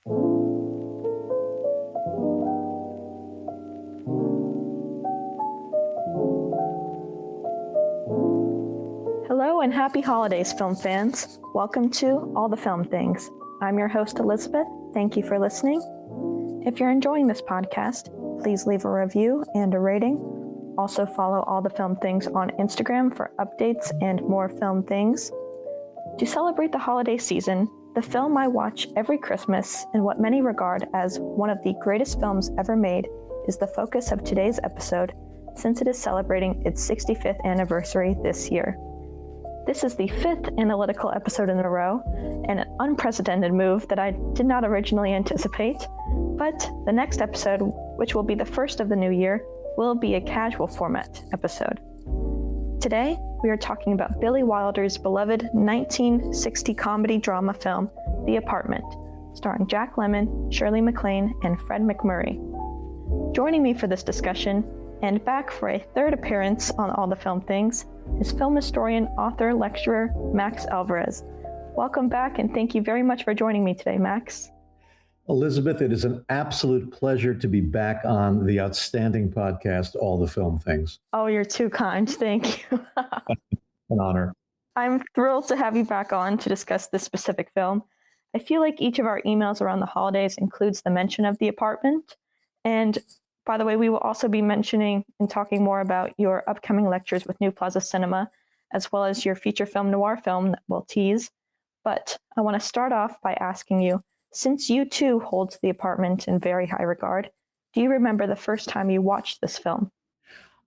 Hello and happy holidays, film fans. Welcome to All the Film Things. I'm your host, Elizabeth. Thank you for listening. If you're enjoying this podcast, please leave a review and a rating. Also follow All the Film Things on Instagram for updates and more film things. To celebrate the holiday season, the film I watch every Christmas and what many regard as one of the greatest films ever made is the focus of today's episode, since it is celebrating its 65th anniversary this year. This is the 5th analytical episode in a row, and an unprecedented move that I did not originally anticipate, but the next episode, which will be the first of the new year, will be a casual format episode. Today, we are talking about Billy Wilder's beloved 1960 comedy drama film, The Apartment, starring Jack Lemmon, Shirley MacLaine, and Fran MacMurray. Joining me for this discussion, and back for a third appearance on All the Film Things, is film historian, author, lecturer, Max Alvarez. Welcome back, and thank you very much for joining me today, Max. Elizabeth, it is an absolute pleasure to be back on the outstanding podcast, All the Film Things. Oh, you're too kind. Thank you. An honor. I'm thrilled to have you back on to discuss this specific film. I feel like each of our emails around the holidays includes the mention of The Apartment. And by the way, we will also be mentioning and talking more about your upcoming lectures with New Plaza Cinema, as well as your feature film noir film that we'll tease. But I want to start off by asking you, since you too hold The Apartment in very high regard, do you remember the first time you watched this film?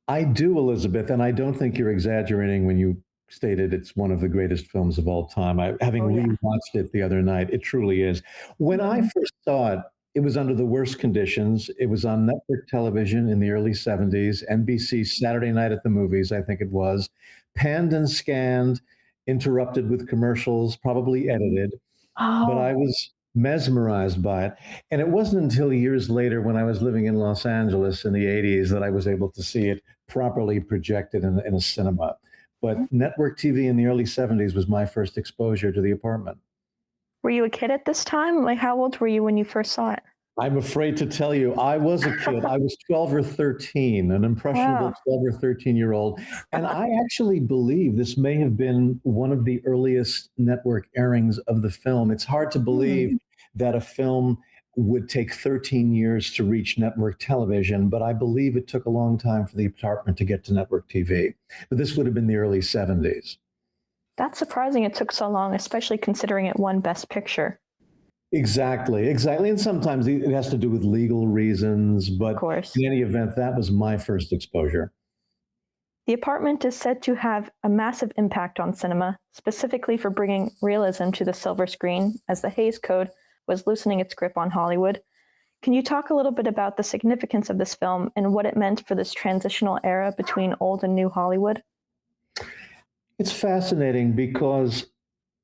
I do, Elizabeth, and I don't think you're exaggerating when you stated it's one of the greatest films of all time. Having rewatched it the other night, it truly is. When I first saw it, it was under the worst conditions. It was on network television in the early 70s, NBC Saturday Night at the Movies, I think it was, panned and scanned, interrupted with commercials, probably edited. But I was mesmerized by it. And it wasn't until years later when I was living in Los Angeles in the 80s that I was able to see it properly projected in a cinema. But network TV in the early 70s was my first exposure to The Apartment. Were you a kid at this time? Like, how old were you when you first saw it? I'm afraid to tell you, I was a kid. I was 12 or 13, an impressionable 12 or 13-year-old. And I actually believe this may have been one of the earliest network airings of the film. It's hard to believe that a film would take 13 years to reach network television, but I believe it took a long time for The Apartment to get to network TV. But this would have been the early 70s. That's surprising it took so long, especially considering it won Best Picture. Exactly. And sometimes it has to do with legal reasons, but of course, in any event, that was my first exposure. The Apartment is said to have a massive impact on cinema, specifically for bringing realism to the silver screen as the Hays Code was loosening its grip on Hollywood. Can you talk a little bit about the significance of this film and what it meant for this transitional era between old and new Hollywood? It's fascinating because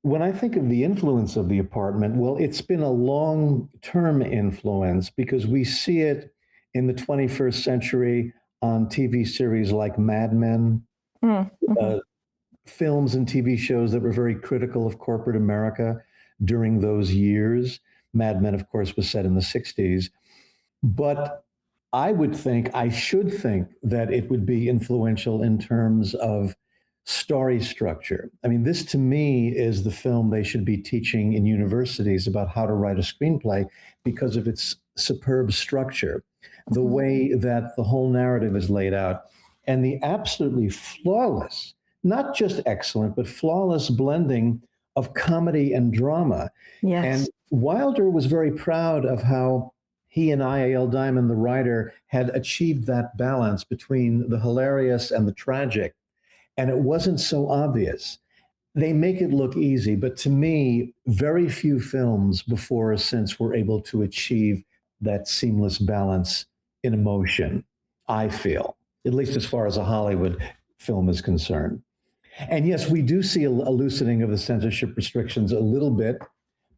when I think of the influence of The Apartment, well, it's been a long-term influence because we see it in the 21st century on TV series like Mad Men, films and TV shows that were very critical of corporate America during those years. Mad Men, of course, was set in the 60s. But I should think that it would be influential in terms of story structure. I mean, this to me is the film they should be teaching in universities about how to write a screenplay because of its superb structure, the way that the whole narrative is laid out, and the absolutely flawless, not just excellent, but flawless blending of comedy and drama. Yes. And Wilder was very proud of how he and I.A.L Diamond, the writer, had achieved that balance between the hilarious and the tragic. And it wasn't so obvious. They make it look easy, but to me, very few films before or since were able to achieve that seamless balance in emotion, I feel, at least as far as a Hollywood film is concerned. And yes, we do see a loosening of the censorship restrictions a little bit.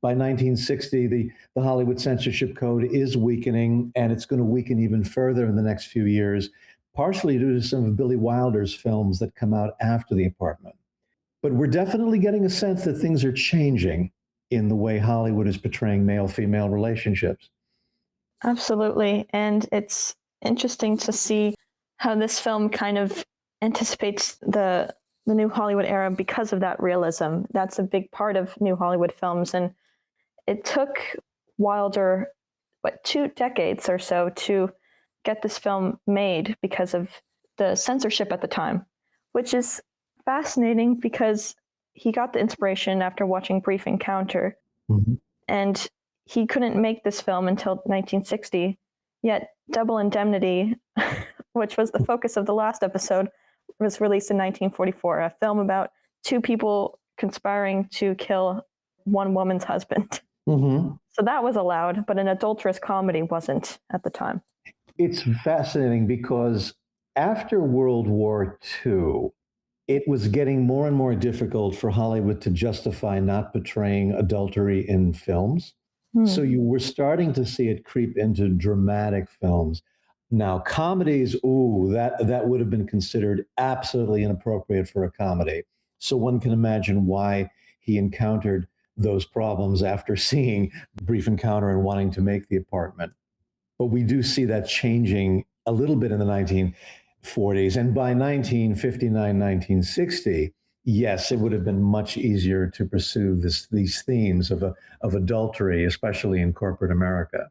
By 1960, the Hollywood censorship code is weakening, and it's going to weaken even further in the next few years, partially due to some of Billy Wilder's films that come out after The Apartment. But we're definitely getting a sense that things are changing. in the way Hollywood is portraying male-female relationships. Absolutely. And it's interesting to see how this film kind of anticipates the new Hollywood era because of that realism. That's a big part of new Hollywood films. And it took Wilder, 2 decades or so to get this film made because of the censorship at the time, which is fascinating because he got the inspiration after watching Brief Encounter. Mhm. And he couldn't make this film until 1960, yet Double Indemnity, which was the focus of the last episode, was released in 1944, a film about two people conspiring to kill one woman's husband. Mm-hmm. So that was allowed, but an adulterous comedy wasn't at the time. It's fascinating because after World War II, it was getting more and more difficult for Hollywood to justify not portraying adultery in films. So you were starting to see it creep into dramatic films. Now, comedies, that would have been considered absolutely inappropriate for a comedy. So one can imagine why he encountered those problems after seeing Brief Encounter and wanting to make The Apartment. But we do see that changing a little bit in the 1940s. And by 1959, 1960, yes, it would have been much easier to pursue these themes of adultery, especially in corporate America.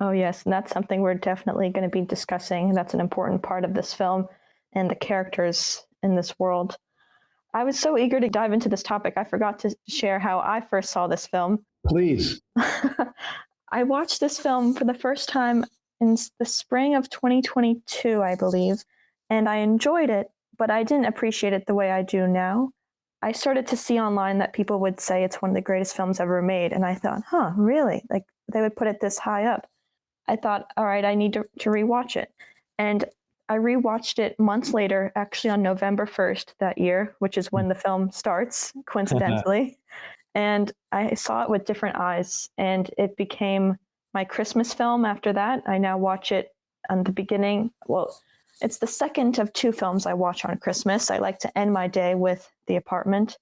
Oh, yes. And that's something we're definitely going to be discussing. That's an important part of this film and the characters in this world. I was so eager to dive into this topic. I forgot to share how I first saw this film. Please. I watched this film for the first time in the spring of 2022, I believe, and I enjoyed it, but I didn't appreciate it the way I do now. I started to see online that people would say it's one of the greatest films ever made, and I thought, really? Like, they would put it this high up. I thought, all right, I need to rewatch it. And I rewatched it months later, actually on November 1st that year, which is when the film starts, coincidentally. And I saw it with different eyes, and it became my Christmas film after that. I now watch it on the beginning. Well, it's the second of 2 films I watch on Christmas. I like to end my day with The Apartment.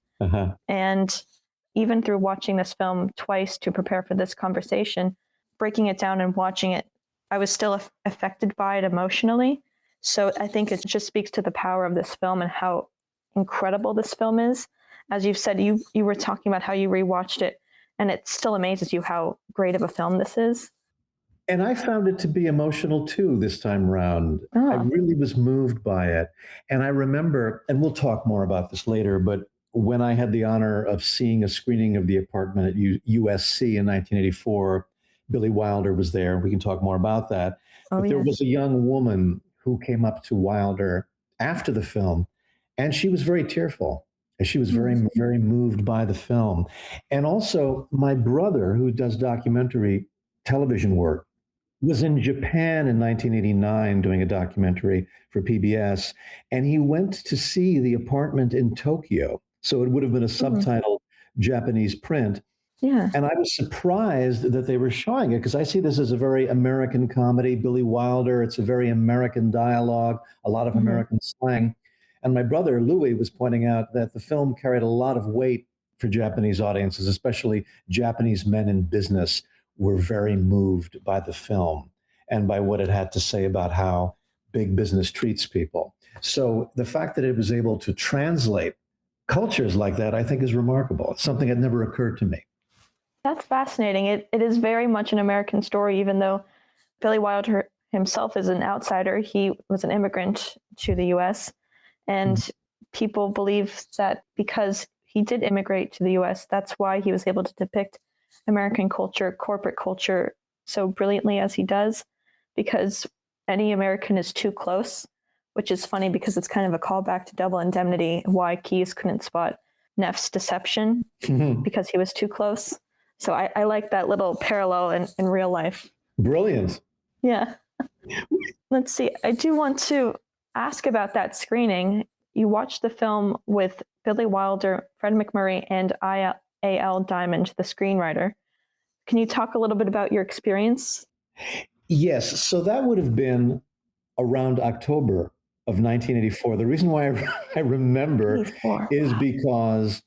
And even through watching this film twice to prepare for this conversation, breaking it down and watching it, I was still affected by it emotionally. So I think it just speaks to the power of this film and how incredible this film is. As you've said, you were talking about how you rewatched it, and it still amazes you how great of a film this is. And I found it to be emotional too this time around. I really was moved by it. And I remember, and we'll talk more about this later, but when I had the honor of seeing a screening of The Apartment at USC in 1984, Billy Wilder was there. We can talk more about that. But there was a young woman who came up to Wilder after the film, and she was very tearful. She was very, very moved by the film. And also, my brother, who does documentary television work, was in Japan in 1989 doing a documentary for PBS, and he went to see The Apartment in Tokyo. So it would have been a subtitled Japanese print. Yeah. And I was surprised that they were showing it because I see this as a very American comedy. Billy Wilder, it's a very American dialogue, a lot of American slang. And my brother, Louis, was pointing out that the film carried a lot of weight for Japanese audiences, especially Japanese men in business were very moved by the film and by what it had to say about how big business treats people. So the fact that it was able to translate cultures like that, I think is remarkable. It's something that never occurred to me. That's fascinating. It is very much an American story, even though Billy Wilder himself is an outsider. He was an immigrant to the U.S., and people believe that because he did immigrate to the U.S., that's why he was able to depict American culture, corporate culture, so brilliantly as he does, because any American is too close, which is funny because it's kind of a callback to Double Indemnity, why Keyes couldn't spot Neff's deception because he was too close. So I like that little parallel in real life. Brilliant. Yeah. Let's see. I do want to ask about that screening. You watched the film with Billy Wilder, Fred MacMurray, and I.A.L Diamond, the screenwriter. Can you talk a little bit about your experience? Yes. So that would have been around October of 1984. The reason why I remember 84. Is because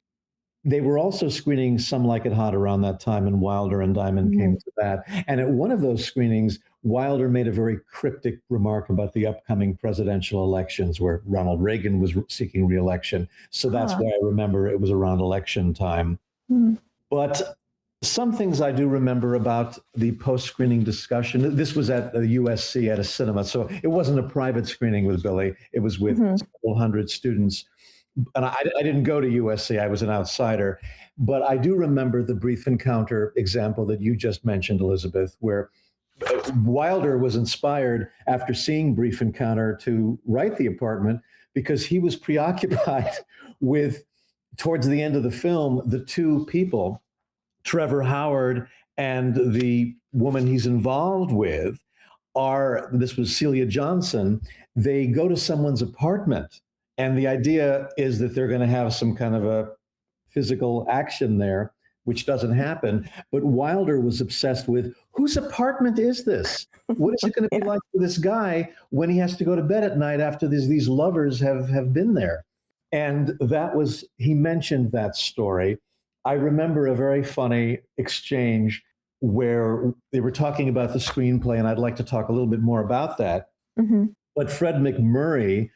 They were also screening Some Like It Hot around that time, and Wilder and Diamond came to that. And at one of those screenings, Wilder made a very cryptic remark about the upcoming presidential elections where Ronald Reagan was seeking re-election. So that's why I remember it was around election time. But some things I do remember about the post-screening discussion. This was at the USC at a cinema, so it wasn't a private screening with Billy. It was with several hundred students. And I didn't go to USC. I was an outsider. But I do remember the brief encounter example that you just mentioned, Elizabeth, where Wilder was inspired after seeing Brief Encounter to write The Apartment because he was preoccupied with, towards the end of the film, the two people, Trevor Howard and the woman he's involved with, this was Celia Johnson. They go to someone's apartment, and the idea is that they're going to have some kind of a physical action there, which doesn't happen. But Wilder was obsessed with, whose apartment is this? What is it going to be like for this guy when he has to go to bed at night after these lovers have been there? And he mentioned that story. I remember a very funny exchange where they were talking about the screenplay, and I'd like to talk a little bit more about that. But Fred MacMurray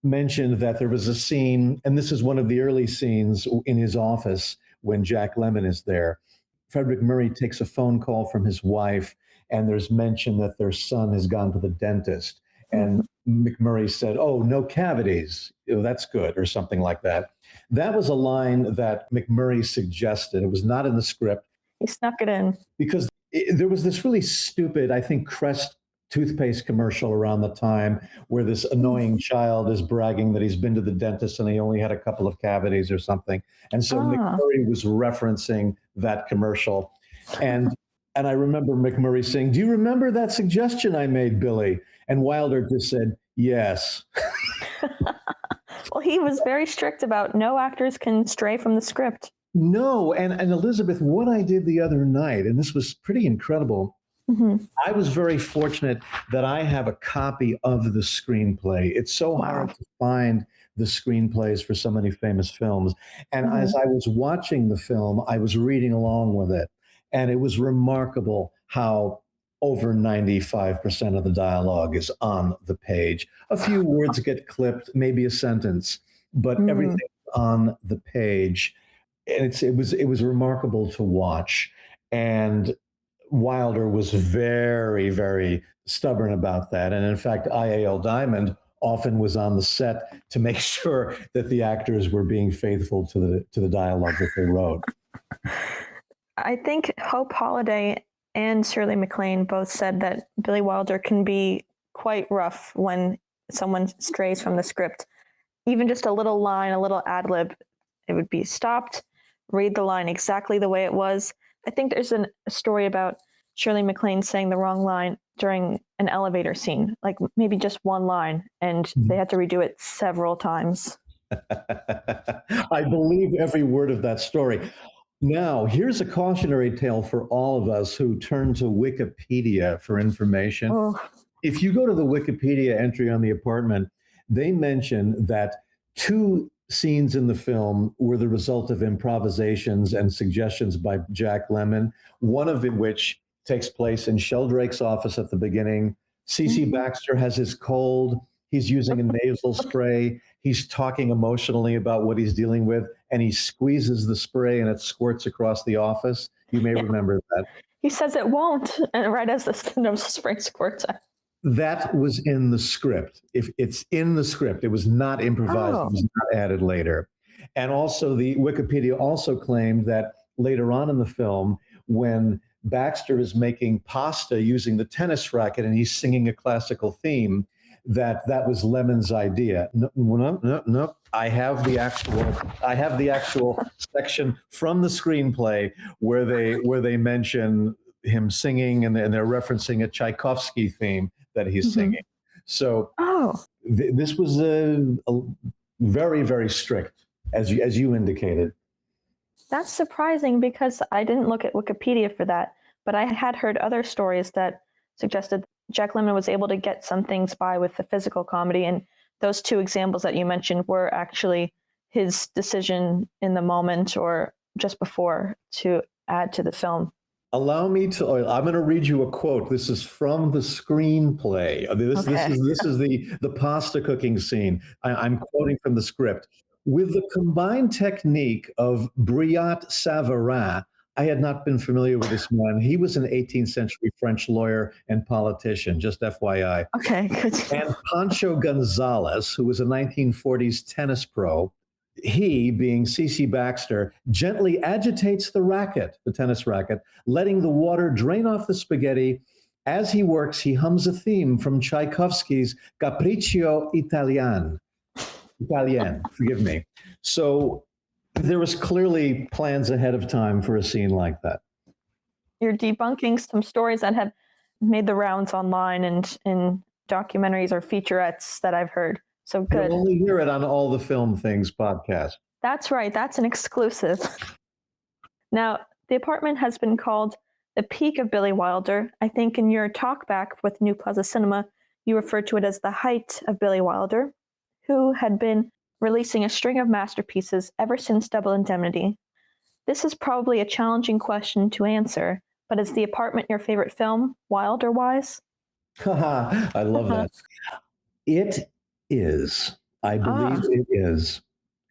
mentioned that there was a scene, and this is one of the early scenes in his office when Jack Lemmon is there. Fred MacMurray takes a phone call from his wife, and there's mention that their son has gone to the dentist. And MacMurray said, "Oh, no cavities. That's good," or something like that. That was a line that MacMurray suggested. It was not in the script. He snuck it in. Because there was this really stupid, I think, Crest toothpaste commercial around the time where this annoying child is bragging that he's been to the dentist and he only had a couple of cavities or something. And so MacMurray was referencing that commercial. And I remember MacMurray saying, "Do you remember that suggestion I made, Billy?" And Wilder just said, "Yes." Well, he was very strict about no actors can stray from the script. No, and Elizabeth, what I did the other night, and this was pretty incredible, I was very fortunate that I have a copy of the screenplay. It's so hard to find the screenplays for so many famous films. And as I was watching the film, I was reading along with it. And it was remarkable how over 95% of the dialogue is on the page. A few words get clipped, maybe a sentence, but everything's on the page. And it was remarkable to watch. And Wilder was very, very stubborn about that. And in fact, I.A.L Diamond often was on the set to make sure that the actors were being faithful to the dialogue that they wrote. I think Hope Holiday and Shirley MacLaine both said that Billy Wilder can be quite rough when someone strays from the script. Even just a little line, a little ad lib, it would be stopped, read the line exactly the way it was. I think there's a story about Shirley MacLaine saying the wrong line during an elevator scene, like maybe just one line, and they had to redo it several times. I believe every word of that story. Now, here's a cautionary tale for all of us who turn to Wikipedia for information. If you go to the Wikipedia entry on The Apartment, they mention that 2 scenes in the film were the result of improvisations and suggestions by Jack Lemmon, one of which takes place in Sheldrake's office at the beginning. C.C. Baxter has his cold. He's using a nasal spray. He's talking emotionally about what he's dealing with, and he squeezes the spray and it squirts across the office. You may remember that. He says it won't, and right as the nasal spray squirts out. That was in the script. If it's in the script, it was not improvised. It was not added later. And also, the Wikipedia also claimed that later on in the film, when Baxter is making pasta using the tennis racket and he's singing a classical theme, that was Lemon's idea. No. I have the actual section from the screenplay where they mention him singing, and they're referencing a Tchaikovsky theme that he's singing. So this was a very, very strict, as you indicated. That's surprising because I didn't look at Wikipedia for that, but I had heard other stories that suggested Jack Lemmon was able to get some things by with the physical comedy, and those 2 examples that you mentioned were actually his decision in the moment, or just before to add to the film. Allow me to. I'm going to read you a quote. This is from the screenplay. This is the pasta cooking scene. I'm quoting from the script. With the combined technique of Brillat Savarin, I had not been familiar with this man. He was an 18th century French lawyer and politician, just FYI. Okay, good. And Pancho Gonzalez, who was a 1940s tennis pro, he, being C.C. Baxter, gently agitates the tennis racket, letting the water drain off the spaghetti. As he works, he hums a theme from Tchaikovsky's Capriccio Italian, forgive me. So there was clearly plans ahead of time for a scene like that. You're debunking some stories that have made the rounds online and in documentaries or featurettes that I've heard. So good. You'll only hear it on All the Film Things podcast. That's right. That's an exclusive. Now, the apartment has been called the peak of Billy Wilder. I think in your talkback with New Plaza Cinema, you referred to it as the height of Billy Wilder, who had been releasing a string of masterpieces ever since Double Indemnity. This is probably a challenging question to answer, but is The Apartment your favorite film, Wilder-wise? I love that. It is. I believe it is.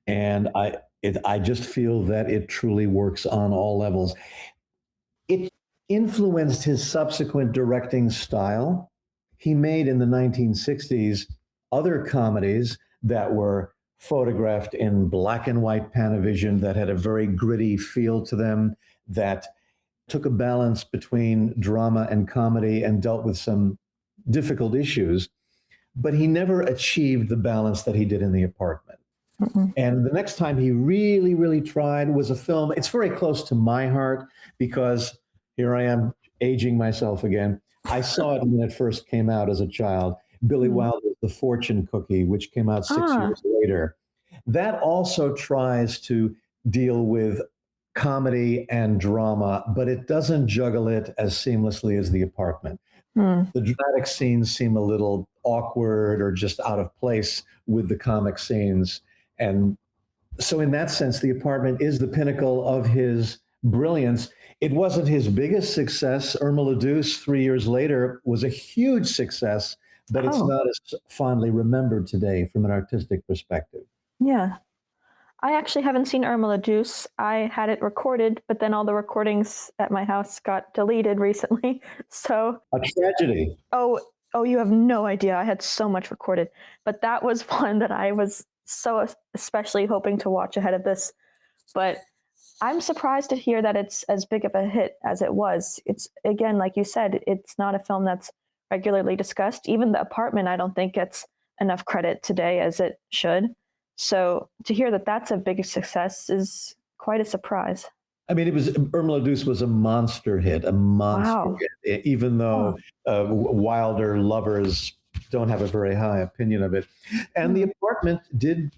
And I just feel that it truly works on all levels. It influenced his subsequent directing style. He made in the 1960s other comedies that were photographed in black and white Panavision that had a very gritty feel to them, that took a balance between drama and comedy and dealt with some difficult issues. But he never achieved the balance that he did in The Apartment. Mm-mm. And the next time he really, really tried was a film. It's very close to my heart because here I am aging myself again. I saw it when it first came out as a child. Billy Wilder's The Fortune Cookie, which came out 6 years later. That also tries to deal with comedy and drama, but it doesn't juggle it as seamlessly as The Apartment. The dramatic scenes seem a little awkward or just out of place with the comic scenes. And so in that sense, The Apartment is the pinnacle of his brilliance. It wasn't his biggest success. Irma la Douce 3 years later was a huge success, but it's not as fondly remembered today from an artistic perspective. Yeah. I actually haven't seen Irma la Douce. I had it recorded, but then all the recordings at my house got deleted recently. So a tragedy. Oh, you have no idea. I had so much recorded, but that was one that I was so especially hoping to watch ahead of this. But I'm surprised to hear that it's as big of a hit as it was. It's, again, like you said, it's not a film that's regularly discussed. Even The Apartment, I don't think gets enough credit today as it should. So to hear that that's a big success is quite a surprise. I mean, Irma la Douce was a monster hit, hit, even though Wilder lovers don't have a very high opinion of it. And The Apartment did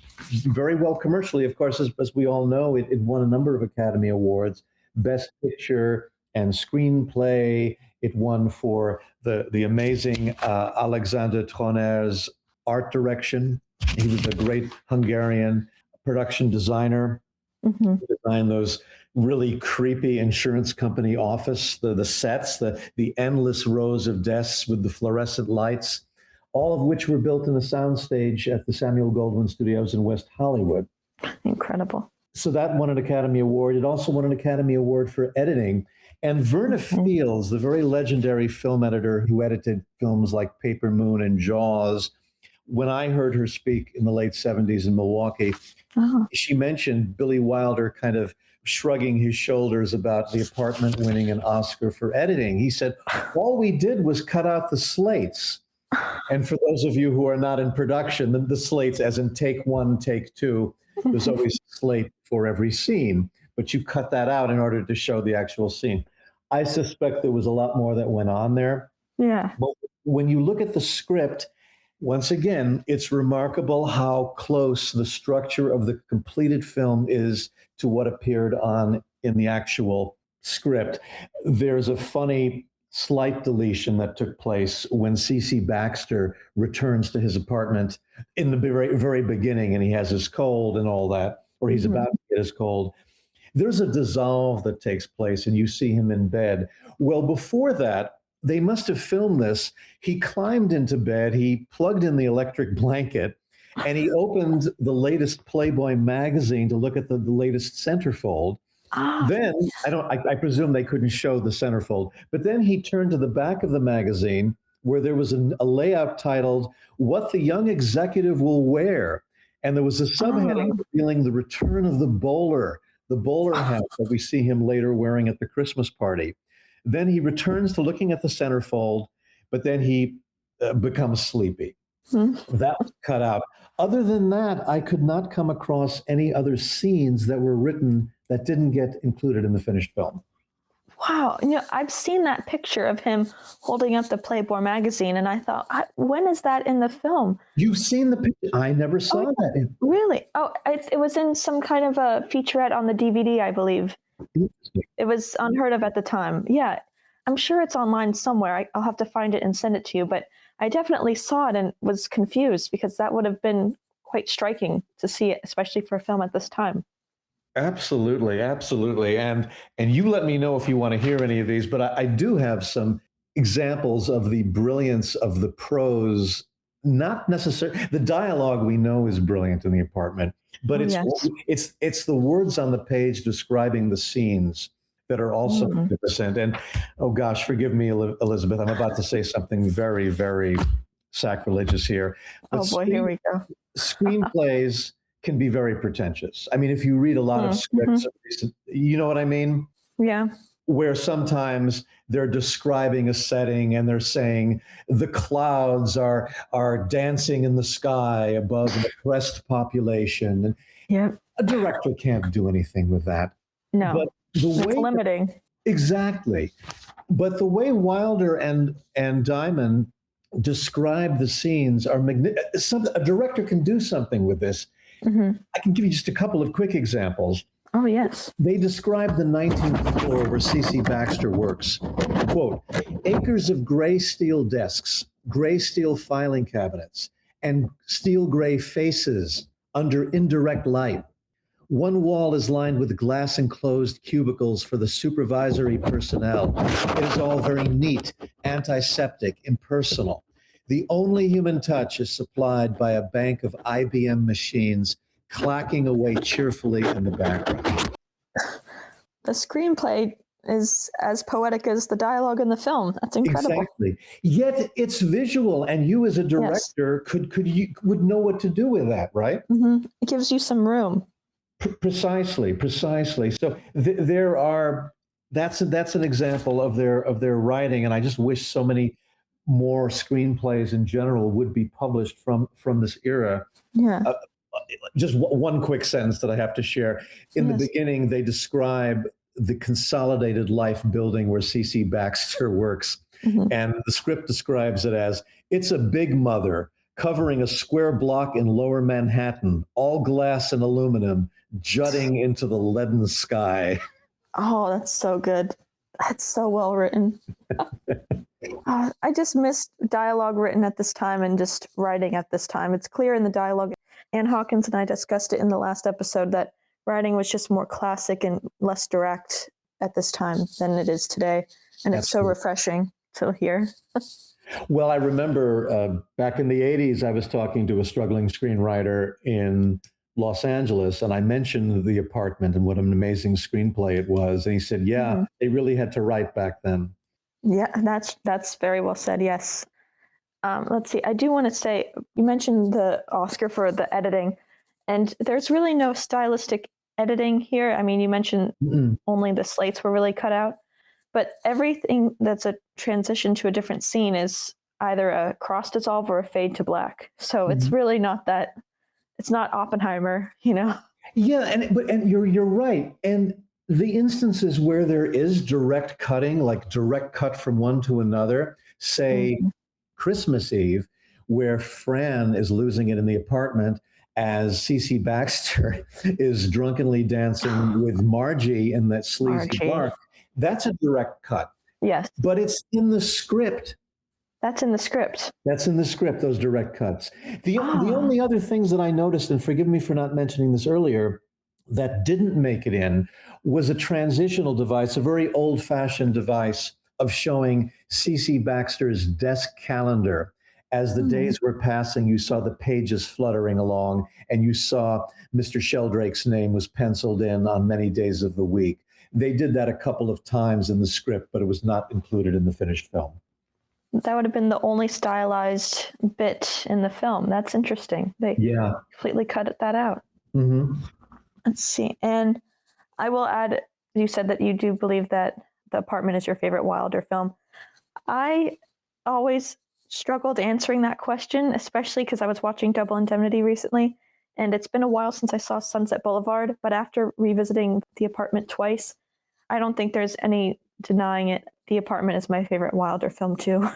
very well commercially. Of course, as we all know, it won a number of Academy Awards, Best Picture and Screenplay. It won for the amazing Alexander Troner's art direction. He was a great Hungarian production designer. He designed those really creepy insurance company office, the sets, the endless rows of desks with the fluorescent lights, all of which were built in a soundstage at the Samuel Goldwyn Studios in West Hollywood. Incredible. So that won an Academy Award. It also won an Academy Award for editing. And Verna Fields, the very legendary film editor who edited films like Paper Moon and Jaws, when I heard her speak in the late 70s in Milwaukee, she mentioned Billy Wilder kind of shrugging his shoulders about The Apartment winning an Oscar for editing. He said, all we did was cut out the slates. And for those of you who are not in production, the slates, as in take one, take two, there's always a slate for every scene, but you cut that out in order to show the actual scene. I suspect there was a lot more that went on there. Yeah. But when you look at the script, once again, it's remarkable how close the structure of the completed film is to what appeared in the actual script. There's a funny slight deletion that took place when C.C. Baxter returns to his apartment in the very, very beginning, and he has his cold and all that, or he's about to get his cold. There's a dissolve that takes place, and you see him in bed. Well, before that, they must have filmed this. He climbed into bed, he plugged in the electric blanket, and he opened the latest Playboy magazine to look at the latest centerfold. Ah, Then I presume they couldn't show the centerfold, but then he turned to the back of the magazine where there was a layout titled "What the Young Executive Will Wear," and there was a subheading oh, revealing the return of the bowler hat that we see him later wearing at the Christmas party. Then he returns to looking at the centerfold, but then he becomes sleepy. hmm. That was cut out. Other than that, I could not come across any other scenes that were written that didn't get included in the finished film. Wow. I've seen that picture of him holding up the Playboy magazine, and I thought, when is that in the film? You've seen the picture? I never Oh, saw yeah. that. Really? Oh, it was in some kind of a featurette on the DVD, I believe. It was unheard of at the time. Yeah, I'm sure it's online somewhere. I'll have to find it and send it to you. But I definitely saw it and was confused because that would have been quite striking to see it, especially for a film at this time. Absolutely, absolutely. And you let me know if you want to hear any of these, but I do have some examples of the brilliance of the prose. Not necessarily the dialogue we know is brilliant in The Apartment, but Oh, yes. it's the words on the page describing the scenes that are also Mm. magnificent. And oh gosh, forgive me, Elizabeth, I'm about to say something very, very sacrilegious here. But Oh boy, here we go. screenplays can be very pretentious. I mean, if you read a lot of Mm-hmm. scripts, you know what I mean? Yeah. Where sometimes they're describing a setting and they're saying the clouds are dancing in the sky above an oppressed population. And Yeah. a director can't do anything with that. But No, the it's way limiting. exactly, but the way Wilder and Diamond describe the scenes are a director can do something with this. Hmm. I can give you just a couple of quick examples. Oh, yes. They describe the 19th floor where C.C. Baxter works. Quote, acres of gray steel desks, gray steel filing cabinets, and steel gray faces under indirect light. One wall is lined with glass enclosed cubicles for the supervisory personnel. It is all very neat, antiseptic, impersonal. The only human touch is supplied by a bank of IBM machines clacking away cheerfully in the background. The screenplay is as poetic as the dialogue in the film. That's incredible. Exactly. Yet it's visual, and you as a Yes. director would know what to do with that, right? It gives you some room. Precisely, precisely. So there are that's an example of their writing, and I just wish so many more screenplays in general would be published from this era. Yeah. Uh, just one quick sentence that I have to share. In the Yes. beginning, they describe the consolidated life building where C.C. Baxter works. Hmm. And the script describes it as it's a big mother covering a square block in lower Manhattan, all glass and aluminum, jutting into the leaden sky. Oh, that's so good. That's so well written. I just missed dialogue written at this time and just writing at this time. It's clear in the dialogue. Ann Hawkins and I discussed it in the last episode that writing was just more classic and less direct at this time than it is today. And it's so Absolutely. refreshing to hear. Well, I remember back in the 80s, I was talking to a struggling screenwriter in Los Angeles, and I mentioned The Apartment and what an amazing screenplay it was. And he said, yeah, Mhm. they really had to write back then. Yeah, that's very well said. Yes. Let's see. I do want to say you mentioned the Oscar for the editing, and there's really no stylistic editing here. I mean, you mentioned Mm-mm. only the slates were really cut out, but everything that's a transition to a different scene is either a cross dissolve or a fade to black. So it's Mhm. really not that. It's not Oppenheimer, you know. Yeah, and you're right. And the instances where there is direct cutting, like direct cut from one to another, say Mhm. Christmas Eve, where Fran is losing it in the apartment as CC Baxter is drunkenly dancing with Margie in that sleazy Archie. bar. That's a direct cut, Yes, but it's in the script. that's in the script. That's in the script, those direct cuts. The Ah, only other things that I noticed, and forgive me for not mentioning this earlier, that didn't make it in was a transitional device, a very old-fashioned device of showing C.C. Baxter's desk calendar. As the days were passing, you saw the pages fluttering along, and you saw Mr. Sheldrake's name was penciled in on many days of the week. They did that a couple of times in the script, but it was not included in the finished film. That would have been the only stylized bit in the film. That's interesting. They completely cut that out. Mm-hmm. Let's see. And I will add, you said that you do believe that The Apartment is your favorite Wilder film. I always struggled answering that question, especially because I was watching Double Indemnity recently, and it's been a while since I saw Sunset Boulevard, but after revisiting The Apartment twice, I don't think there's any denying it. The Apartment is my favorite Wilder film too.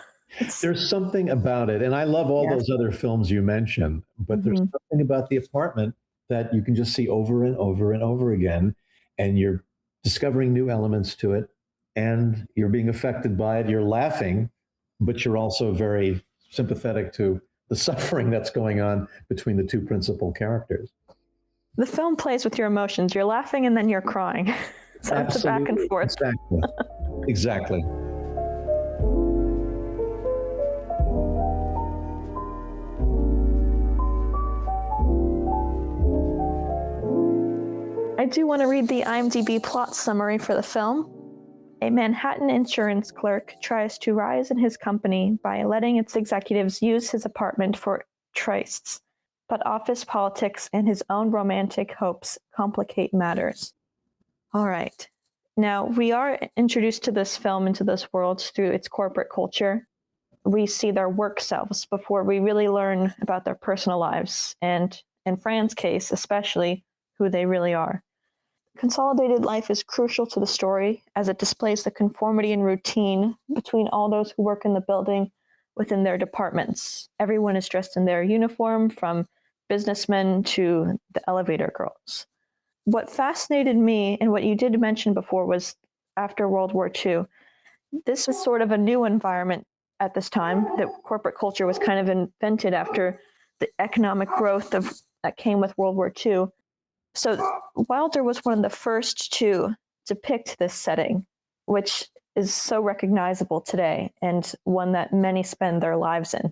There's something about it, and I love all those other films you mentioned, but there's something about The Apartment that you can just see over and over and over again, and you're discovering new elements to it, and you're being affected by it. You're laughing, but you're also very sympathetic to the suffering that's going on between the two principal characters. The film plays with your emotions. You're laughing and then you're crying. So it's a back and forth. Exactly. I do want to read the IMDb plot summary for the film. A Manhattan insurance clerk tries to rise in his company by letting its executives use his apartment for trysts, but office politics and his own romantic hopes complicate matters. All right. Now, we are introduced to this film, into this world, through its corporate culture. We see their work selves before we really learn about their personal lives, and in Fran's case, especially, who they really are. Consolidated life is crucial to the story as it displays the conformity and routine between all those who work in the building within their departments. Everyone is dressed in their uniform, from businessmen to the elevator girls. What fascinated me, and what you did mention before, was after World War II, this was sort of a new environment at this time. That corporate culture was kind of invented after the economic growth that came with World War II. So Wilder was one of the first to depict this setting, which is so recognizable today and one that many spend their lives in.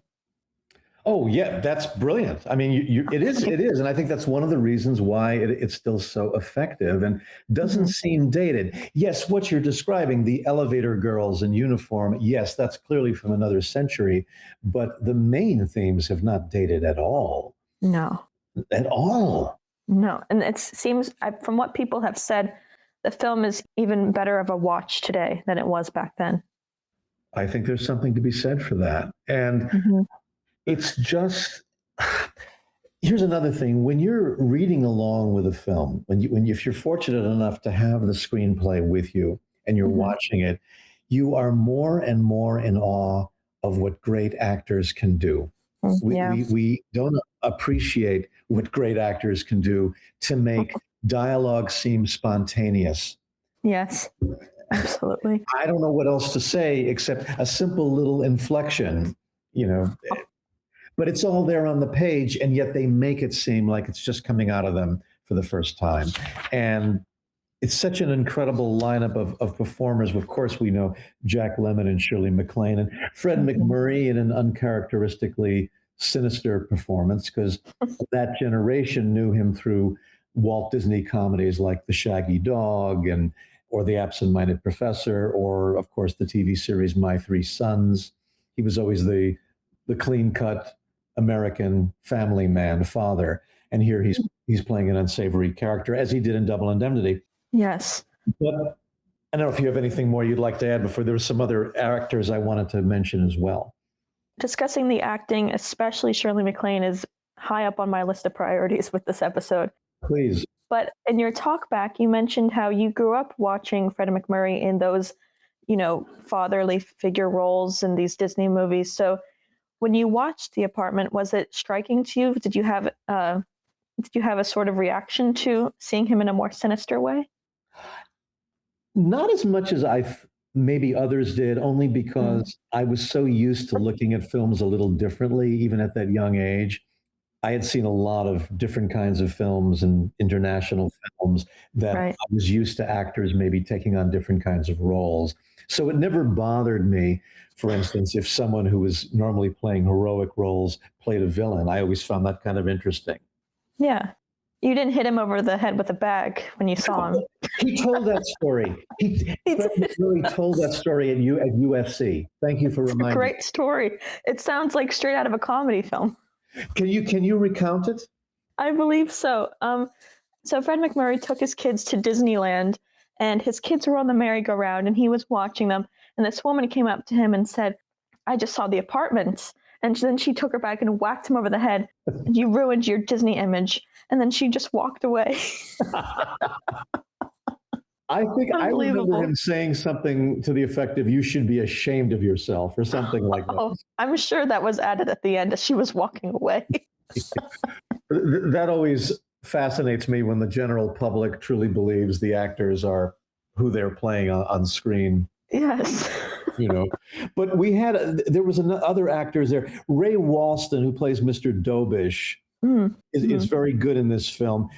Oh, yeah, that's brilliant. I mean, it is. And I think that's one of the reasons why it's still so effective and doesn't seem dated. Yes, what you're describing, the elevator girls in uniform, yes, that's clearly from another century, but the main themes have not dated at all. No. At all. No. And it seems, from what people have said, the film is even better of a watch today than it was back then. I think there's something to be said for that. And it's just, here's another thing. When you're reading along with a film, if you're fortunate enough to have the screenplay with you and you're watching it, you are more and more in awe of what great actors can do. We don't appreciate what great actors can do to make dialogue seem spontaneous. Yes, absolutely. I don't know what else to say except a simple little inflection, but it's all there on the page, and yet they make it seem like it's just coming out of them for the first time. And it's such an incredible lineup of performers. Of course, we know Jack Lemmon and Shirley MacLaine, and Fred MacMurray in an uncharacteristically sinister performance, because that generation knew him through Walt Disney comedies like The Shaggy Dog or The Absent-Minded Professor, or, of course, the TV series My Three Sons. He was always the clean-cut American family man, father. And here he's playing an unsavory character, as he did in Double Indemnity. Yes. But I don't know if you have anything more you'd like to add before. There were some other actors I wanted to mention as well. Discussing the acting, especially Shirley MacLaine, is high up on my list of priorities with this episode. Please. But in your talk back, you mentioned how you grew up watching Fred MacMurray in those, fatherly figure roles in these Disney movies. So when you watched The Apartment, was it striking to you? Did you have a sort of reaction to seeing him in a more sinister way? Not as much as maybe others did, only because I was so used to looking at films a little differently, even at that young age. I had seen a lot of different kinds of films and international films that Right. I was used to actors maybe taking on different kinds of roles. So it never bothered me, for instance, if someone who was normally playing heroic roles played a villain. I always found that kind of interesting. Yeah. You didn't hit him over the head with a bag when you saw him. He told that story. He Fred did. MacMurray told that story at USC. Thank you for It's a reminding me. great story. It sounds like straight out of a comedy film. Can you recount it? I believe so. So Fred MacMurray took his kids to Disneyland, and his kids were on the merry-go-round, and he was watching them. And this woman came up to him and said, "I just saw the apartments." And then she took her back and whacked him over the head. "You ruined your Disney image." And then she just walked away. I think I remember Unbelievable. him saying something to the effect of "You should be ashamed of yourself" or something like that. Oh, I'm sure that was added at the end as she was walking away. That always fascinates me when the general public truly believes the actors are who they're playing on screen. Yes. You know, but there was other actors there. Ray Walston, who plays Mr. Dobish, is very good in this film.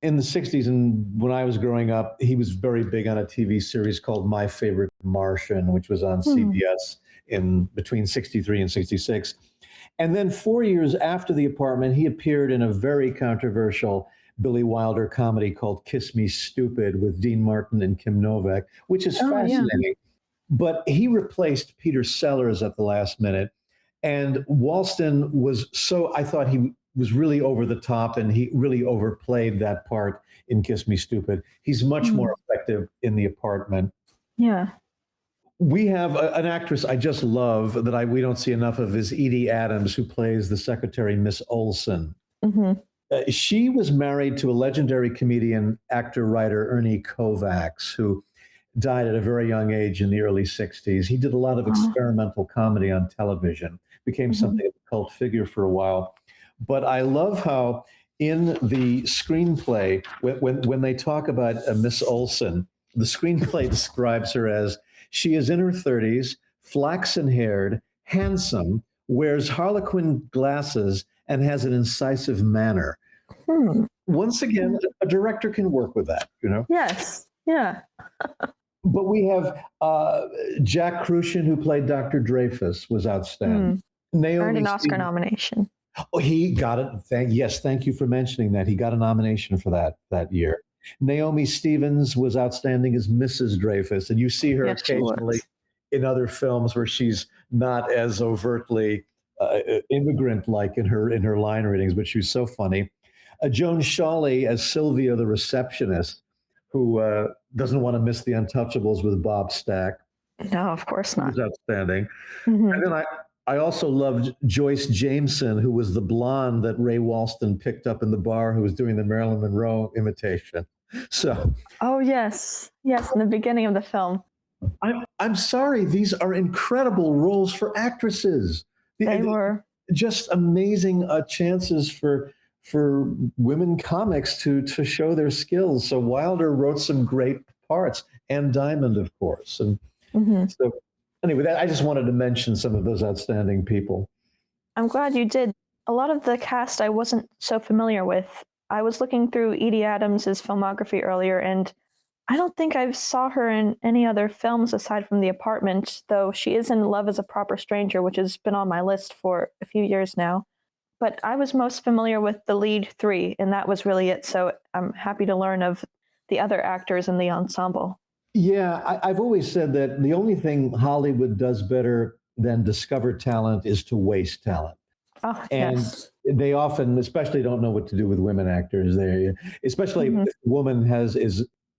In the 60s, and when I was growing up, he was very big on a TV series called My Favorite Martian, which was on CBS in between 63 and 66. And then 4 years after The Apartment, he appeared in a very controversial Billy Wilder comedy called Kiss Me Stupid with Dean Martin and Kim Novak, which is fascinating. But he replaced Peter Sellers at the last minute. And Walston I thought he was really over the top and he really overplayed that part in Kiss Me Stupid. He's much more effective in The Apartment. Yeah. We have an actress I just love that we don't see enough of is Edie Adams, who plays the secretary, Miss Olson. She was married to a legendary comedian, actor, writer, Ernie Kovacs, who died at a very young age in the early 60s. He did a lot of experimental comedy on television, became something of a cult figure for a while. But I love how in the screenplay, when they talk about Miss Olson, the screenplay describes her as she is in her 30s, flaxen-haired, handsome, wears harlequin glasses, and has an incisive manner. Once again, a director can work with that, you know? Yes. Yeah. But we have Jack Kruschen, who played Dr. Dreyfus, was outstanding. Earned an Oscar nomination. Oh, he got it. Thank you for mentioning that. He got a nomination for that year. Naomi Stevens was outstanding as Mrs. Dreyfus, and you see her occasionally in other films where she's not as overtly immigrant-like in her line readings, but she's so funny. Joan Shawley as Sylvia, the receptionist, who doesn't want to miss The Untouchables with Bob Stack. No, of course not. She was outstanding. And then I also loved Joyce Jameson, who was the blonde that Ray Walston picked up in the bar, who was doing the Marilyn Monroe imitation. So, oh yes, in the beginning of the film. I'm sorry, these are incredible roles for actresses. They were just amazing chances for women comics to show their skills. So Wilder wrote some great parts, and Diamond, of course, and so. Anyway, I just wanted to mention some of those outstanding people. I'm glad you did. A lot of the cast I wasn't so familiar with. I was looking through Edie Adams's filmography earlier, and I don't think I saw her in any other films aside from The Apartment, though she is in Love is a Proper Stranger, which has been on my list for a few years now. But I was most familiar with the lead three, and that was really it. So I'm happy to learn of the other actors in the ensemble. Yeah, I've always said that the only thing Hollywood does better than discover talent is to waste talent. Oh, and they often, especially, don't know what to do with women actors. Especially if a woman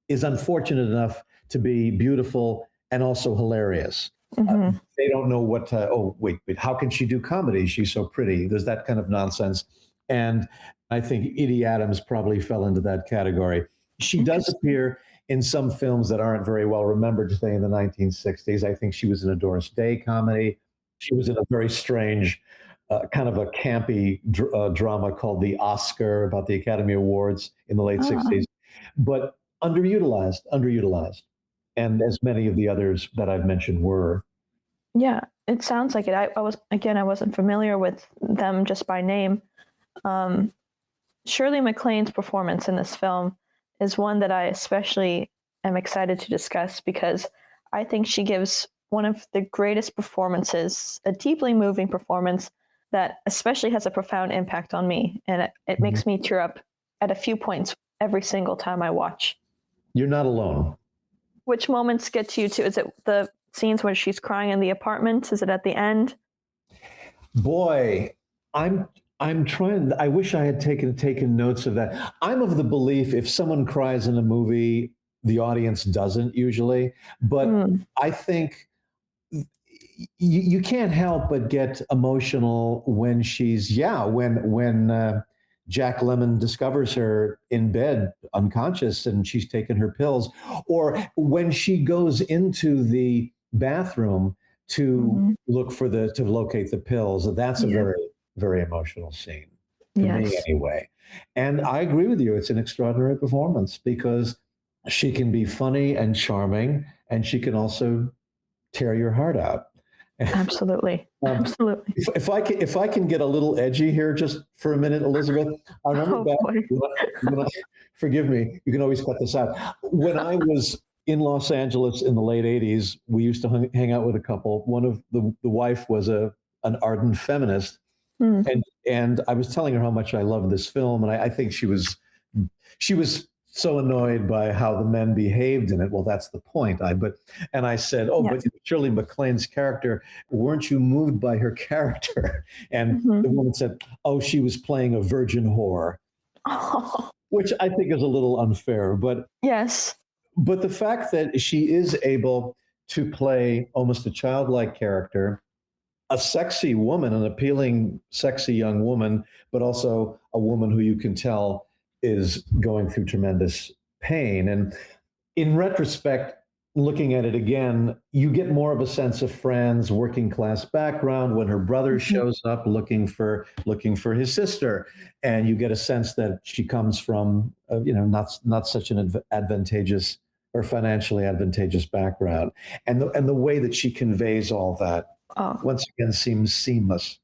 is unfortunate enough to be beautiful and also hilarious. They don't know what to. Oh, wait, how can she do comedy? She's so pretty. There's that kind of nonsense. And I think Edie Adams probably fell into that category. She does appear in some films that aren't very well remembered, say in the 1960s. I think she was in a Doris Day comedy. She was in a very strange, kind of a campy drama called The Oscar about the Academy Awards in the late 60s, but underutilized. And as many of the others that I've mentioned were. Yeah, it sounds like it. I wasn't familiar with them just by name. Um, Shirley MacLaine's performance in this film is one that I especially am excited to discuss because I think she gives one of the greatest performances, a deeply moving performance that especially has a profound impact on me. And it makes me tear up at a few points every single time I watch. You're not alone. Which moments get you to? Is it the scenes when she's crying in the apartment? Is it at the end? Boy, I'm trying. I wish I had taken notes of that. I'm of the belief if someone cries in a movie, the audience doesn't usually. But I think you can't help but get emotional when when Jack Lemmon discovers her in bed unconscious and she's taken her pills, or when she goes into the bathroom to to locate the pills. That's a very emotional scene to me anyway. And I agree with you. It's an extraordinary performance because she can be funny and charming, and she can also tear your heart out. Absolutely. Absolutely. If I can get a little edgy here just for a minute, Elizabeth, I remember forgive me, you can always cut this out. When I was in Los Angeles in the late 80s, we used to hang out with a couple. One of the wife was an ardent feminist. And I was telling her how much I loved this film. And I think she was so annoyed by how the men behaved in it. Well, that's the point. And I said, but Shirley MacLaine's character, weren't you moved by her character? And the woman said, oh, she was playing a virgin whore, which I think is a little unfair. But but the fact that she is able to play almost a childlike character, a sexy woman, an appealing, sexy young woman, but also a woman who you can tell is going through tremendous pain. And in retrospect, looking at it again, you get more of a sense of Fran's working class background when her brother shows up looking for his sister, and you get a sense that she comes from not such an advantageous or financially advantageous background, and the way that she conveys all that once again seems seamless.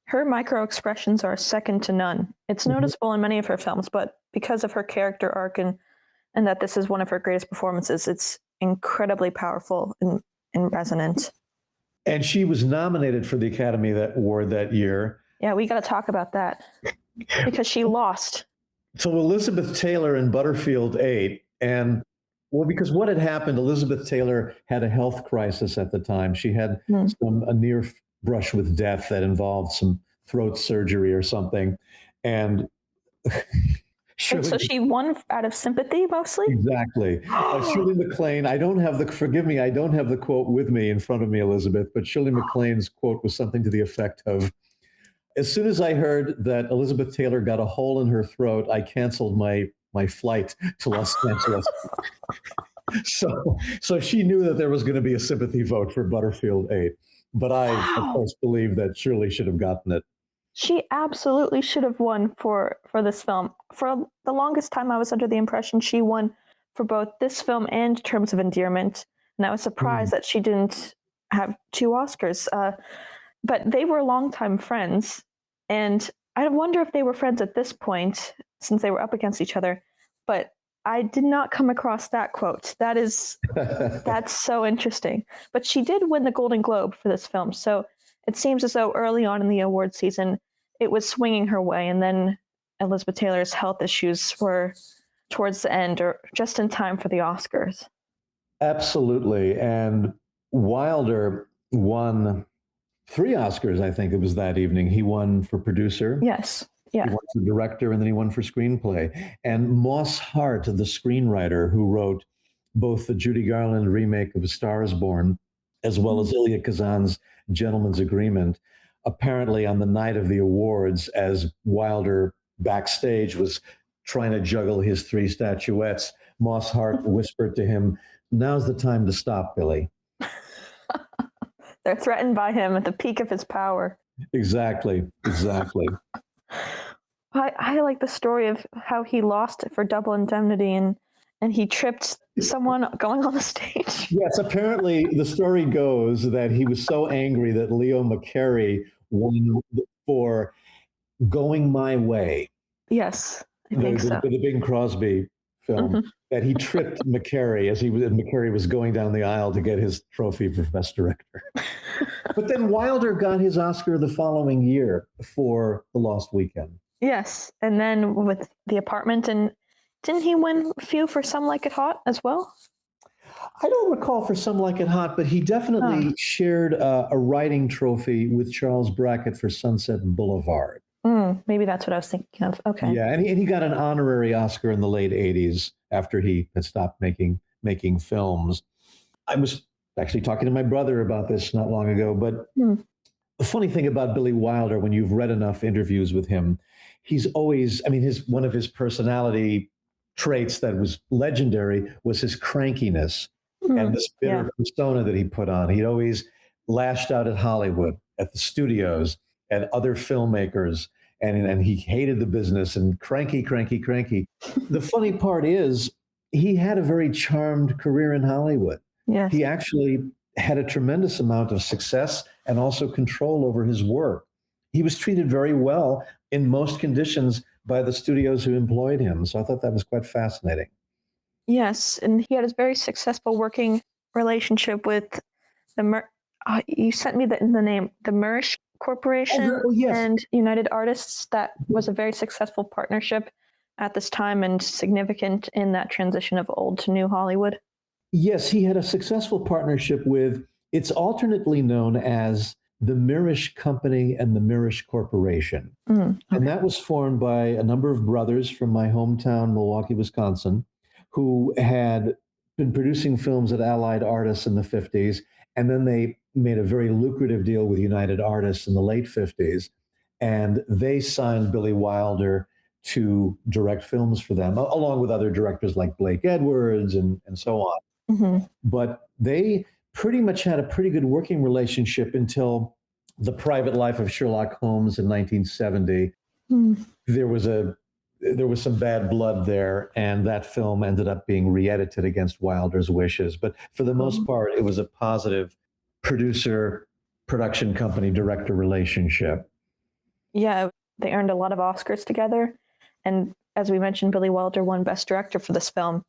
Her micro expressions are second to none. It's noticeable in many of her films, but because of her character arc and that this is one of her greatest performances, it's incredibly powerful and resonant. And she was nominated for the Academy Award that year. Yeah, we got to talk about that because she lost. So Elizabeth Taylor in Butterfield 8, and because what had happened, Elizabeth Taylor had a health crisis at the time. She had a near brush with death that involved some throat surgery or something. And so she won out of sympathy mostly? Exactly. Shirley MacLaine, forgive me, I don't have the quote with me in front of me, Elizabeth, but Shirley MacLaine's quote was something to the effect of, as soon as I heard that Elizabeth Taylor got a hole in her throat, I canceled my flight to Los Angeles. So she knew that there was going to be a sympathy vote for Butterfield 8. But I, of course, believe that Shirley should have gotten it. She absolutely should have won for this film. For the longest time, I was under the impression she won for both this film and Terms of Endearment. And I was surprised that she didn't have 2 Oscars. But they were longtime friends. And I wonder if they were friends at this point, since they were up against each other. But I did not come across that quote. That's so interesting. But she did win the Golden Globe for this film. So it seems as though early on in the award season, it was swinging her way. And then Elizabeth Taylor's health issues were towards the end or just in time for the Oscars. Absolutely. And Wilder won 3 Oscars, I think it was that evening. He won for producer. Yes. Yeah. He won for director, and then he won for screenplay. And Moss Hart, the screenwriter who wrote both the Judy Garland remake of A Star is Born, as well as Elia Kazan's Gentleman's Agreement, apparently on the night of the awards, as Wilder backstage was trying to juggle his 3 statuettes, Moss Hart whispered to him, "Now's the time to stop, Billy." They're threatened by him at the peak of his power. Exactly. I like the story of how he lost it for Double Indemnity and he tripped someone going on the stage. Yes, apparently the story goes that he was so angry that Leo McCarey won for Going My Way, Yes, I think so. the Bing Crosby film, Mhm. that he tripped MacMurray as MacMurray was going down the aisle to get his trophy for Best Director. But then Wilder got his Oscar the following year for The Lost Weekend. Yes, and then with The Apartment, and didn't he win a few for Some Like It Hot as well? I don't recall for Some Like It Hot, but he definitely Oh. shared a writing trophy with Charles Brackett for Sunset Boulevard. Maybe that's what I was thinking of. Okay. Yeah, and he got an honorary Oscar in the late '80s after he had stopped making films. I was actually talking to my brother about this not long ago, but Hmm. the funny thing about Billy Wilder, when you've read enough interviews with him, he's always, I mean, his one of his personality traits that was legendary was his crankiness and this Yeah. bitter persona that he put on. He'd always lashed out at Hollywood, at the studios, at other filmmakers, and he hated the business and cranky, cranky, cranky. The funny part is he had a very charmed career in Hollywood. Yes. He actually had a tremendous amount of success and also control over his work. He was treated very well in most conditions by the studios who employed him. So I thought that was quite fascinating. Yes, and he had a very successful working relationship with you sent me the name, the Murish Corporation Oh, yes. and United Artists. That was a very successful partnership at this time and significant in that transition of old to new Hollywood. Yes, he had a successful partnership with, it's alternately known as the Mirish Company and the Mirish Corporation. Okay. And that was formed by a number of brothers from my hometown, Milwaukee, Wisconsin, who had been producing films at Allied Artists in the 50s. And then they made a very lucrative deal with United Artists in the late 50s. And they signed Billy Wilder to direct films for them, along with other directors like Blake Edwards and so on. Mm-hmm. But they pretty much had a pretty good working relationship until The Private Life of Sherlock Holmes in 1970. There was some bad blood there, and that film ended up being re-edited against Wilder's wishes. But for the most part, it was a positive producer, production company, director relationship. Yeah, they earned a lot of Oscars together. And as we mentioned, Billy Wilder won Best Director for this film.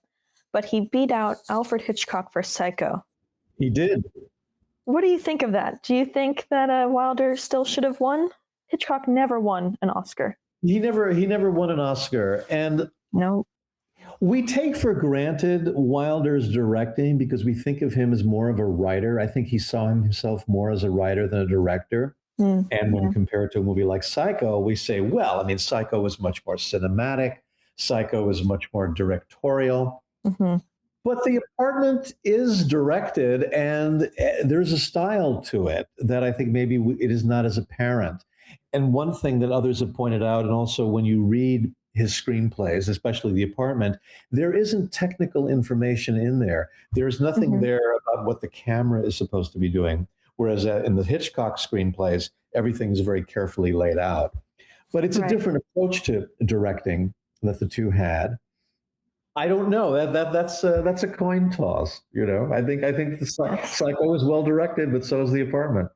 But he beat out Alfred Hitchcock for Psycho. He did. What do you think of that? Do you think that Wilder still should have won? Hitchcock never won an Oscar. He never won an Oscar. And no, we take for granted Wilder's directing because we think of him as more of a writer. I think he saw himself more as a writer than a director. And when compared to a movie like Psycho, we say, well, I mean, Psycho was much more cinematic. Psycho was much more directorial. Mm-hmm. But The Apartment is directed, and there's a style to it that I think maybe it is not as apparent. And one thing that others have pointed out, and also when you read his screenplays, especially The Apartment, there isn't technical information in there. There's nothing there about what the camera is supposed to be doing. Whereas in the Hitchcock screenplays, everything is very carefully laid out. But it's a different approach to directing that the two had. I don't know. That's a coin toss. You know, I think the Psycho is well directed, but so is The Apartment.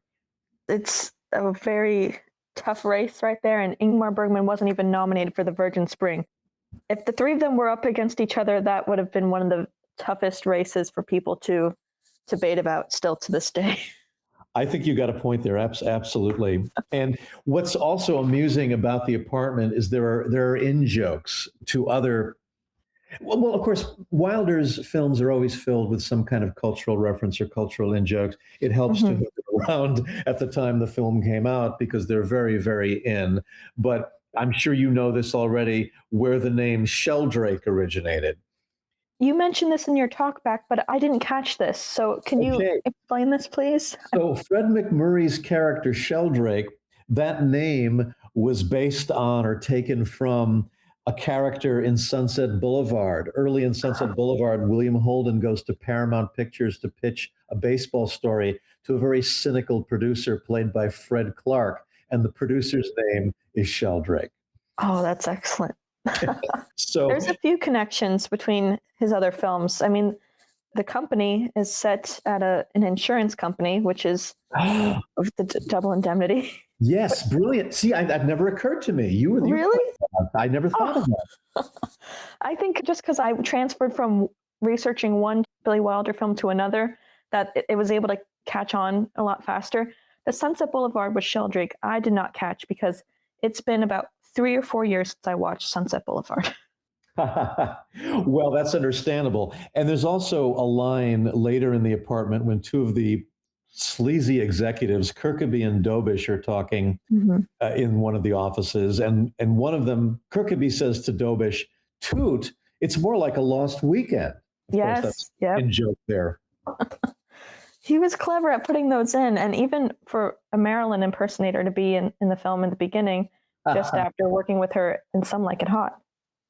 It's a very tough race right there, and Ingmar Bergman wasn't even nominated for the Virgin Spring. If the three of them were up against each other, that would have been one of the toughest races for people to debate about still to this day. I think you got a point there. Absolutely. And what's also amusing about The Apartment is there are in-jokes to other. Well, of course, Wilder's films are always filled with some kind of cultural reference or cultural in-jokes. It helps to move it around at the time the film came out because they're very, very in. But I'm sure you know this already, where the name Sheldrake originated. You mentioned this in your talk back, but I didn't catch this. So can you explain this, please? So Fred MacMurray's character, Sheldrake, that name was based on or taken from a character in Sunset Boulevard. Early in Sunset Boulevard, William Holden goes to Paramount Pictures to pitch a baseball story to a very cynical producer played by Fred Clark. And the producer's name is Sheldrake. Oh, that's excellent. So there's a few connections between his other films. I mean, The company is set at an insurance company, which is of the double indemnity. Yes, brilliant. See, That never occurred to me. You Really? I never thought of that. I think just because I transferred from researching one Billy Wilder film to another, that it was able to catch on a lot faster. The Sunset Boulevard with Sheldrake, I did not catch because it's been about 3 or 4 years since I watched Sunset Boulevard. Well, that's understandable. And there's also a line later in the apartment when two of the sleazy executives, Kirkaby and Dobish, are talking in one of the offices. And one of them, Kirkaby says to Dobish, "Toot, it's more like a lost weekend." Of course, that's in joke there. He was clever at putting those in. And even for a Marilyn impersonator to be in the film in the beginning, just after working with her in Some Like It Hot.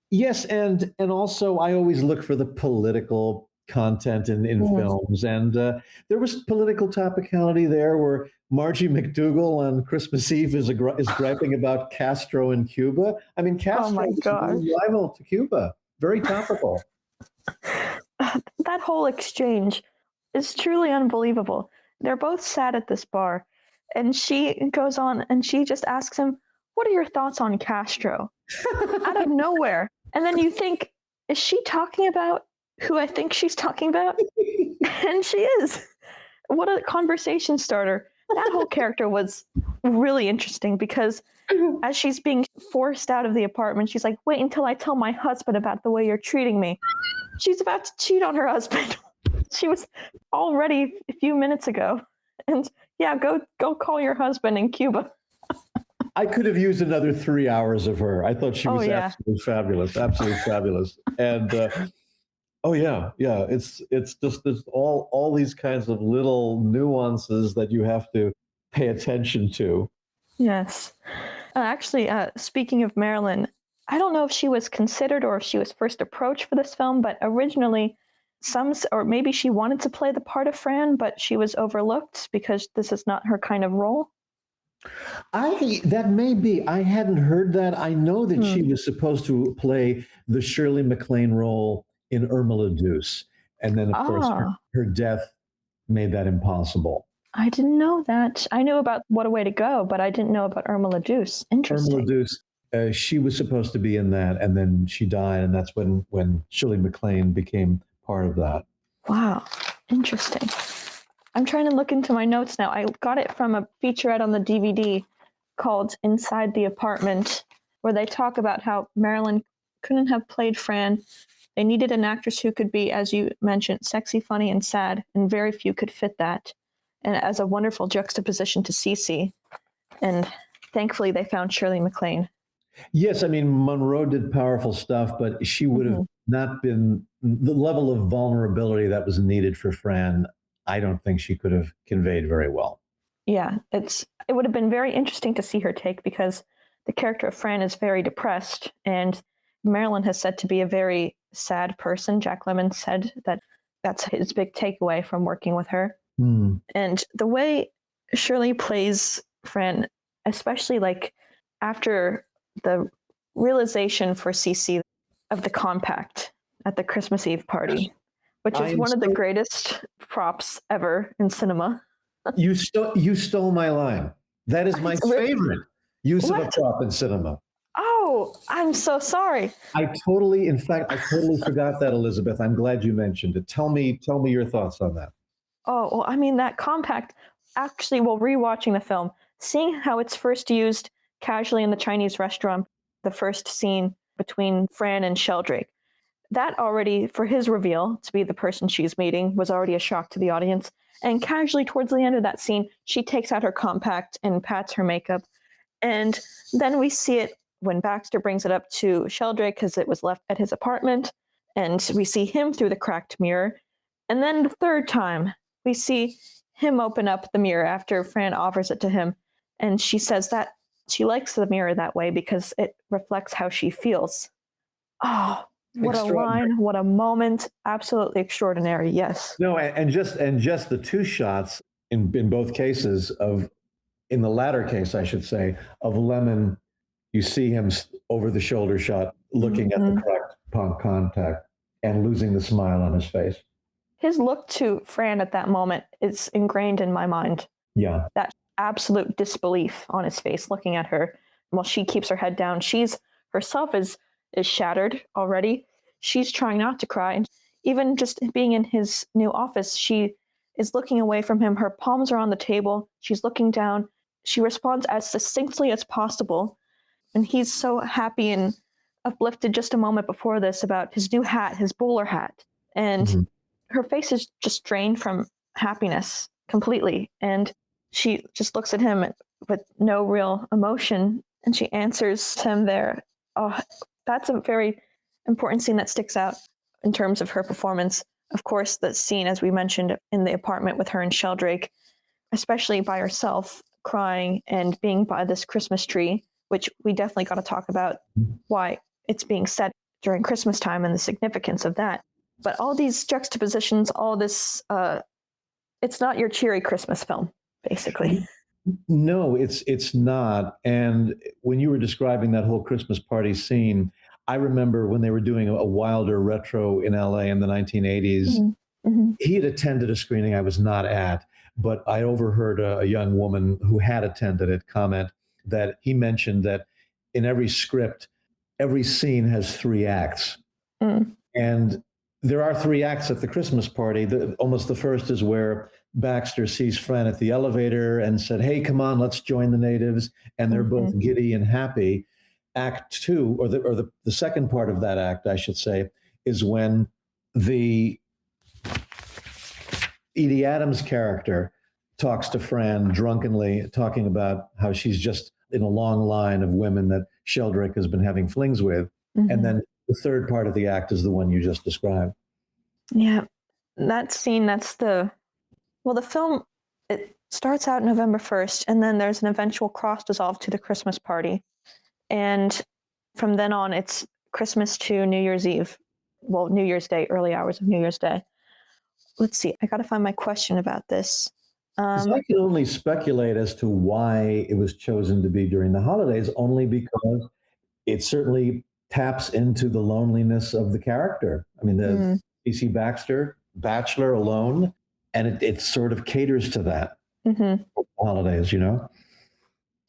Yes, and also I always look for the political content in films, and there was political topicality there, where Margie McDougal on Christmas Eve is griping about Castro in Cuba. I mean, Castro is a rival to Cuba. Very topical. That whole exchange is truly unbelievable. They're both sat at this bar, and she goes on and she just asks him, "What are your thoughts on Castro?" Out of nowhere. And then you think, is she talking about who I think she's talking about? And she is. What a conversation starter. That whole character was really interesting because as she's being forced out of the apartment, she's like, "Wait until I tell my husband about the way you're treating me." She's about to cheat on her husband. She was all ready a few minutes ago. And yeah, go call your husband in Cuba. I could have used another 3 hours of her. I thought she was absolutely fabulous, absolutely fabulous. And it's just there's all these kinds of little nuances that you have to pay attention to. Yes. Actually, speaking of Marilyn, I don't know if she was considered or if she was first approached for this film, but originally or maybe she wanted to play the part of Fran, but she was overlooked because this is not her kind of role. That may be. I hadn't heard that. I know that she was supposed to play the Shirley MacLaine role in Irma la Douce, and then of course her death made that impossible. I didn't know that. I knew about What a Way to Go, but I didn't know about Irma la Douce. Interesting. Irma la Douce. She was supposed to be in that, and then she died, and that's when Shirley MacLaine became part of that. Wow, interesting. I'm trying to look into my notes now. I got it from a featurette on the DVD called Inside the Apartment, where they talk about how Marilyn couldn't have played Fran. They needed an actress who could be, as you mentioned, sexy, funny, and sad, and very few could fit that. And as a wonderful juxtaposition to Cece. And thankfully, they found Shirley MacLaine. Yes, I mean, Monroe did powerful stuff, but she would have not been the level of vulnerability that was needed for Fran. I don't think she could have conveyed very well. Yeah, it would have been very interesting to see her take because the character of Fran is very depressed, and Marilyn has said to be a very sad person. Jack Lemmon said that that's his big takeaway from working with her. And the way Shirley plays Fran, especially like after the realization for Cece of the compact at the Christmas Eve party, which is one of the greatest props ever in cinema. You stole my line. That is my favorite use of a prop in cinema. Oh, I'm so sorry. I totally forgot that, Elizabeth. I'm glad you mentioned it. Tell me your thoughts on that. Oh, well, I mean, that compact, actually, while rewatching the film, seeing how it's first used casually in the Chinese restaurant, the first scene between Fran and Sheldrake, that already, for his reveal to be the person she's meeting, was already a shock to the audience. And casually towards the end of that scene, she takes out her compact and pats her makeup. And then we see it when Baxter brings it up to Sheldrake because it was left at his apartment. And we see him through the cracked mirror. And then the third time, we see him open up the mirror after Fran offers it to him. And she says that she likes the mirror that way because it reflects how she feels. Oh, what a line, what a moment. Absolutely extraordinary. Yes. No, and just the two shots in both cases in the latter case, I should say, of Lemmon, you see him over the shoulder shot, looking at the cracked contact and losing the smile on his face. his look to Fran at that moment is ingrained in my mind. Yeah. That absolute disbelief on his face looking at her while she keeps her head down. She's herself is shattered already. She's trying not to cry. And even just being in his new office, she is looking away from him. Her palms are on the table. She's looking down. She responds as succinctly as possible. And he's so happy and uplifted just a moment before this about his new hat, his bowler hat. And her face is just drained from happiness completely. And she just looks at him with no real emotion, and she answers him there. Oh, that's a very important scene that sticks out in terms of her performance. Of course, the scene, as we mentioned, in the apartment with her and Sheldrake, especially by herself, crying and being by this Christmas tree, which we definitely got to talk about why it's being set during Christmas time and the significance of that. But all these juxtapositions, all this, it's not your cheery Christmas film, basically. No, it's not. And when you were describing that whole Christmas party scene, I remember when they were doing a Wilder retro in LA in the 1980s. He had attended a screening I was not at, but I overheard a young woman who had attended it comment that he mentioned that in every script, every scene has 3 acts. And there are 3 acts at the Christmas party. Almost the first is where Baxter sees Fran at the elevator and said, "Hey, come on, let's join the natives." And they're both giddy and happy. Act 2, or the second part of that act, I should say, is when the Edie Adams character talks to Fran drunkenly, talking about how she's just in a long line of women that Sheldrake has been having flings with. And then the third part of the act is the one you just described. Yeah, that scene, the film, it starts out November 1st, and then there's an eventual cross dissolve to the Christmas party. And from then on, it's Christmas to New Year's Eve. Well, New Year's Day, early hours of New Year's Day. Let's see, I got to find my question about this. I can only speculate as to why it was chosen to be during the holidays, only because it certainly taps into the loneliness of the character. I mean, the C.C. Baxter, bachelor, alone, and it sort of caters to that. Holidays, you know?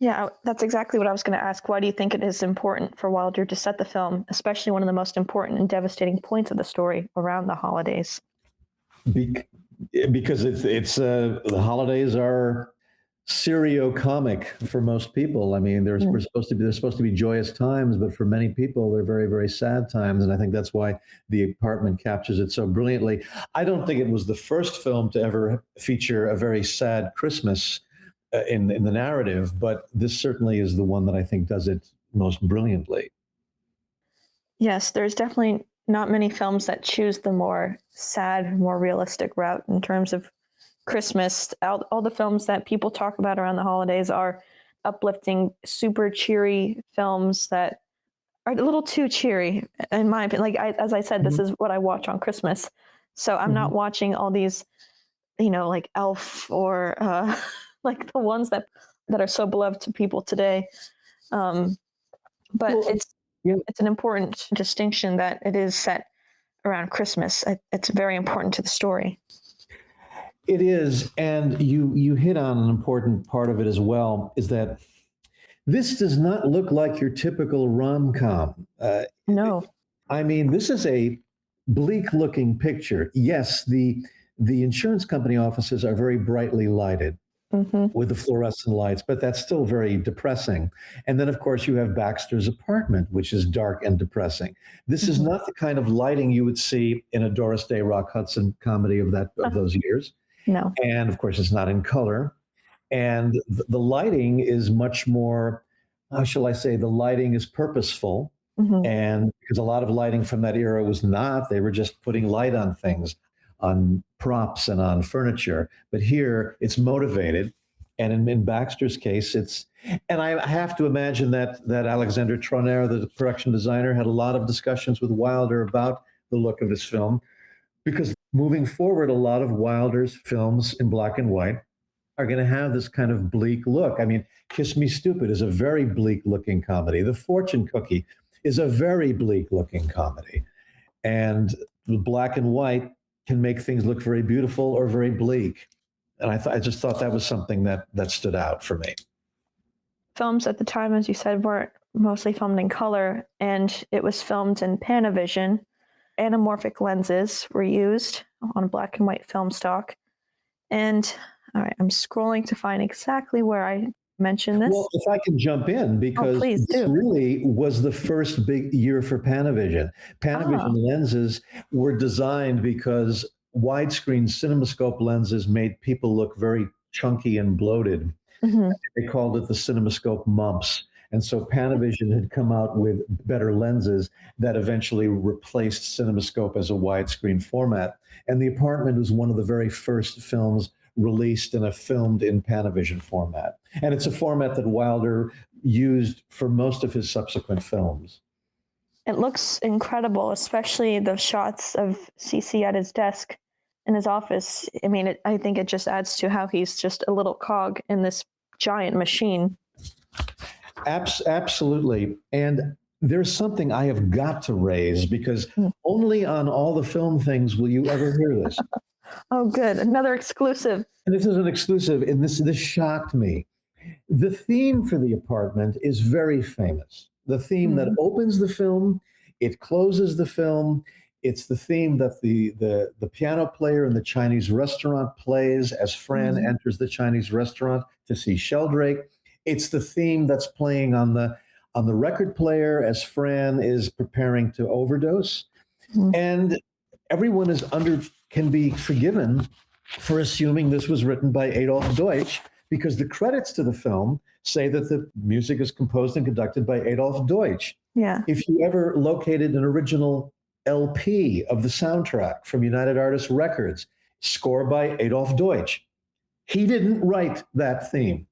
Yeah, that's exactly what I was going to ask. Why do you think it is important for Wilder to set the film, especially one of the most important and devastating points of the story, around the holidays? Because it's the holidays are serio-comic for most people. I mean, there's supposed to be joyous times, but for many people, they're very, very sad times. And I think that's why The Apartment captures it so brilliantly. I don't think it was the first film to ever feature a very sad Christmas in the narrative, but this certainly is the one that I think does it most brilliantly. Yes, there's definitely not many films that choose the more sad, more realistic route in terms of Christmas. All the films that people talk about around the holidays are uplifting, super cheery films that are a little too cheery, in my opinion. Like, as I said, this is what I watch on Christmas. So I'm not watching all these, like Elf or like the ones that are so beloved to people today. But it's an important distinction that it is set around Christmas. It's very important to the story. It is, and you hit on an important part of it as well, is that this does not look like your typical rom-com. No. I mean, this is a bleak-looking picture. Yes, the insurance company offices are very brightly lighted with the fluorescent lights, but that's still very depressing. And then, of course, you have Baxter's apartment, which is dark and depressing. This is not the kind of lighting you would see in a Doris Day, Rock Hudson comedy of those years. No. And of course, it's not in color. And the lighting is much more, how shall I say, the lighting is purposeful. And because a lot of lighting from that era was not, they were just putting light on things, on props and on furniture. But here it's motivated. And in Baxter's case, and I have to imagine that Alexander Troner, the production designer, had a lot of discussions with Wilder about the look of this film, because moving forward, a lot of Wilder's films in black and white are going to have this kind of bleak look. I mean, Kiss Me Stupid is a very bleak looking comedy. The Fortune Cookie is a very bleak looking comedy. And the black and white can make things look very beautiful or very bleak. And I just thought that was something that stood out for me. Films at the time, as you said, were mostly filmed in color, and it was filmed in Panavision. Anamorphic lenses were used on a black and white film stock. And all right, I'm scrolling to find exactly where I mentioned this. Well, if I can jump in, because please this do. really was the first big year for Panavision. Panavision lenses were designed because widescreen CinemaScope lenses made people look very chunky and bloated. Mm-hmm. They called it the CinemaScope mumps. And so Panavision had come out with better lenses that eventually replaced CinemaScope as a widescreen format. And The Apartment was one of the very first films released and filmed in Panavision format. And it's a format that Wilder used for most of his subsequent films. It looks incredible, especially the shots of CC at his desk in his office. I mean, I think it just adds to how he's just a little cog in this giant machine. Absolutely. And there's something I have got to raise, because only on All the Film Things will you ever hear this. Oh, good. Another exclusive. And this is an exclusive, and this shocked me. The theme for The Apartment is very famous. The theme that opens the film, it closes the film. It's the theme that the piano player in the Chinese restaurant plays as Fran enters the Chinese restaurant to see Sheldrake. It's the theme that's playing on the record player as Fran is preparing to overdose. And everyone can be forgiven for assuming this was written by Adolf Deutsch, because the credits to the film say that the music is composed and conducted by Adolf Deutsch. Yeah. If you ever located an original LP of the soundtrack from United Artists Records, score by Adolf Deutsch, he didn't write that theme.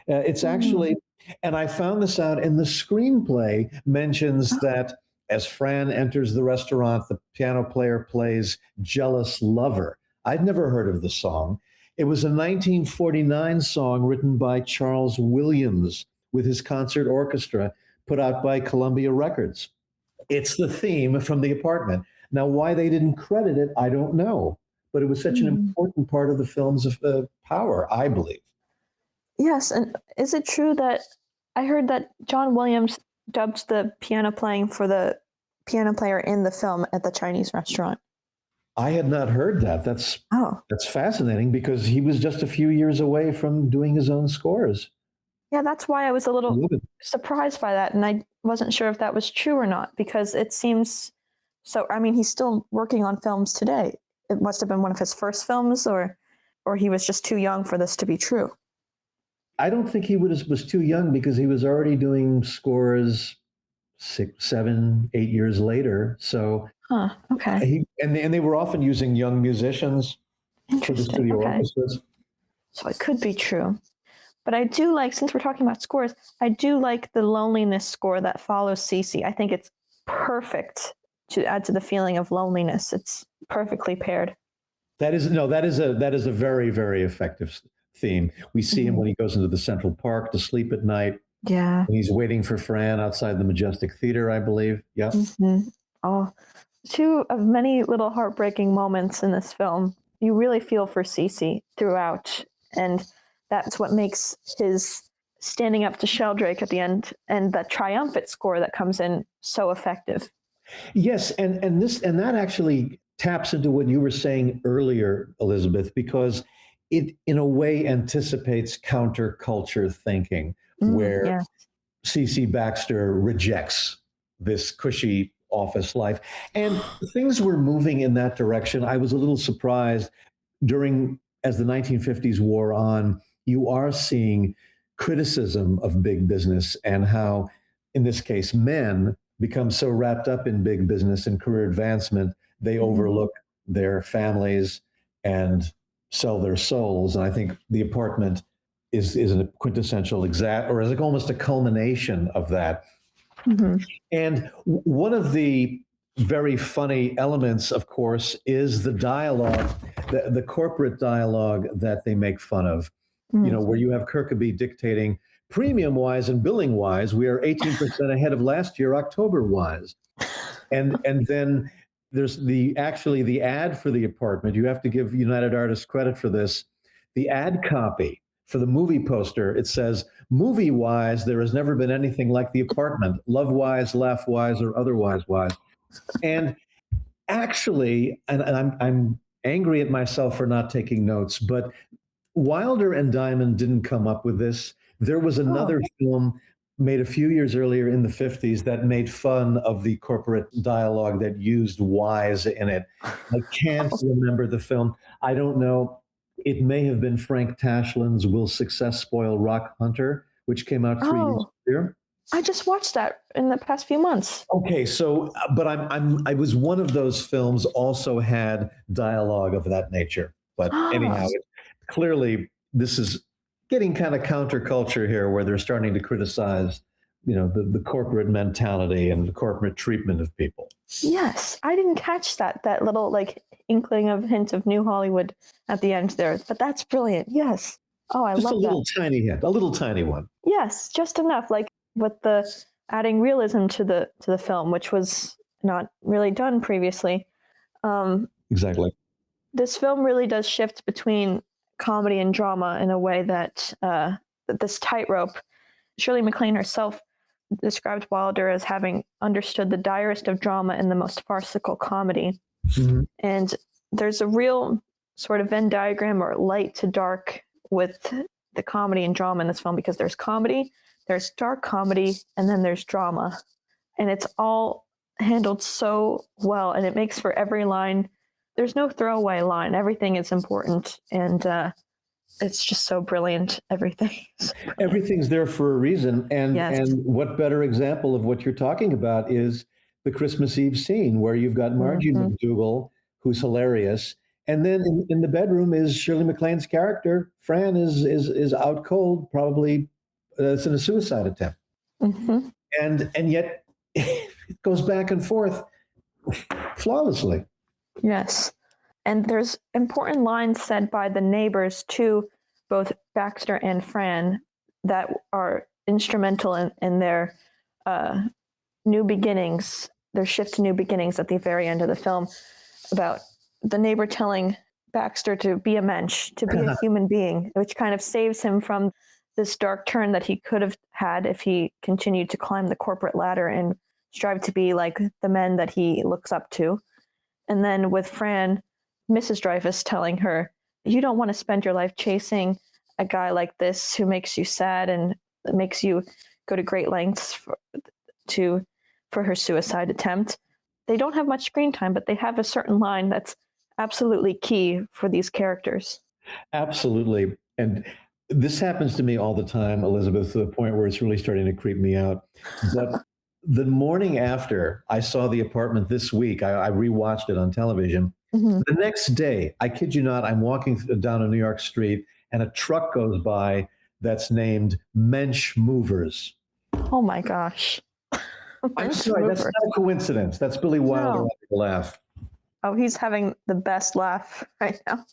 It's actually, and I found this out, in the screenplay mentions that as Fran enters the restaurant, the piano player plays Jealous Lover. I'd never heard of the song. It was a 1949 song written by Charles Williams with his concert orchestra, put out by Columbia Records. It's the theme from The Apartment. Now, why they didn't credit it, I don't know. But it was such an important part of the film's power, I believe. Yes, and is it true that I heard that John Williams dubbed the piano playing for the piano player in the film at the Chinese restaurant? I had not heard that. That's fascinating, because he was just a few years away from doing his own scores. Yeah, that's why I was a little surprised by that, and I wasn't sure if that was true or not, because it seems so. I mean, he's still working on films today. It must have been one of his first films, or he was just too young for this to be true. I don't think he was too young, because he was already doing scores 6, 7, 8 years later. So, okay. And they were often using young musicians for the studio orchestras. So it could be true. But I do like, since we're talking about scores, I do like the loneliness score that follows Cece. I think it's perfect to add to the feeling of loneliness. It's perfectly paired. That is a very, very effective theme. We see him when he goes into the Central Park to sleep at night. Yeah. And he's waiting for Fran outside the Majestic Theater, I believe. Yeah. Oh, two of many little heartbreaking moments in this film. You really feel for Cece throughout, and that's what makes his standing up to Sheldrake at the end and the triumphant score that comes in so effective. Yes, and that actually taps into what you were saying earlier, Elizabeth, because it in a way anticipates counterculture thinking, where CC Baxter rejects this cushy office life. And things were moving in that direction. I was a little surprised as the 1950s wore on, you are seeing criticism of big business and how, in this case, men become so wrapped up in big business and career advancement, they overlook their families and sell their souls. And I think The Apartment is a quintessential or is like almost a culmination of that. And one of the very funny elements, of course, is the dialogue, the corporate dialogue that they make fun of. Where you have Kirkaby dictating, premium-wise and billing-wise, we are 18% ahead of last year, October-wise. And then there's the ad for the apartment. You have to give United Artists credit for this. The ad copy for the movie poster, it says, movie wise, there has never been anything like the apartment, love wise, laugh wise, or otherwise wise. And actually, and I'm angry at myself for not taking notes, but Wilder and Diamond didn't come up with this. There was another film made a few years earlier in the 50s that made fun of the corporate dialogue that used wise in it. I can't remember the film. I don't know. It may have been Frank Tashlin's Will Success Spoil Rock Hunter, which came out 3 years earlier. I just watched that in the past few months. Okay, so but I was one of those films also had dialogue of that nature. But anyhow, clearly this is getting kind of counterculture here, where they're starting to criticize, the corporate mentality and the corporate treatment of people. Yes, I didn't catch that little like inkling of hint of New Hollywood at the end there, but that's brilliant. Yes. Oh, I love that. Just a little tiny hint, a little tiny one. Yes, just enough, like with the adding realism to the film, which was not really done previously. Exactly. This film really does shift between comedy and drama in a way that this tightrope. Shirley MacLaine herself described Wilder as having understood the direst of drama and the most farcical comedy. Mm-hmm. And there's a real sort of Venn diagram or light to dark with the comedy and drama in this film, because there's comedy, there's dark comedy, and then there's drama. And it's all handled so well, and it makes for every line. There's no throwaway line. Everything is important, and it's just so brilliant. Everything's there for a reason. And yes. And what better example of what you're talking about is the Christmas Eve scene, where you've got Margie McDougal, who's hilarious, and then in the bedroom is Shirley MacLaine's character. Fran is out cold, probably it's in a suicide attempt, and yet it goes back and forth flawlessly. Yes. And there's important lines said by the neighbors to both Baxter and Fran that are instrumental in their new beginnings, their shift to new beginnings at the very end of the film, about the neighbor telling Baxter to be a mensch, to be a human being, which kind of saves him from this dark turn that he could have had if he continued to climb the corporate ladder and strive to be like the men that he looks up to. And then with Fran, Mrs. Dreyfus telling her, you don't want to spend your life chasing a guy like this who makes you sad and makes you go to great lengths for her suicide attempt. They don't have much screen time, but they have a certain line that's absolutely key for these characters. Absolutely. And this happens to me all the time, Elizabeth, to the point where it's really starting to creep me out. But the morning after I saw The Apartment this week, I rewatched it on television. Mm-hmm. The next day, I kid you not, I'm walking down a New York street and a truck goes by that's named Mensch Movers. Oh my gosh. I'm sorry, that's not a coincidence. That's Billy Wilder having a laugh. Oh, he's having the best laugh right now.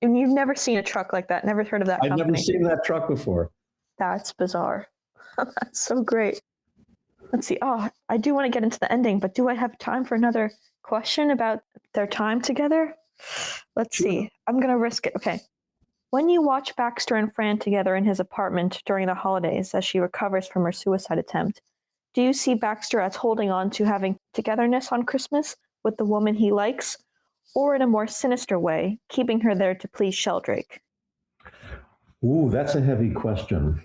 And you've never seen a truck like that, never heard of that company. I've never seen that truck before. That's bizarre. That's so great. Let's see. Oh, I do want to get into the ending, but do I have time for another question about their time together? Let's see. I'm going to risk it. Okay. When you watch Baxter and Fran together in his apartment during the holidays as she recovers from her suicide attempt, do you see Baxter as holding on to having togetherness on Christmas with the woman he likes, or in a more sinister way, keeping her there to please Sheldrake? Ooh, that's a heavy question.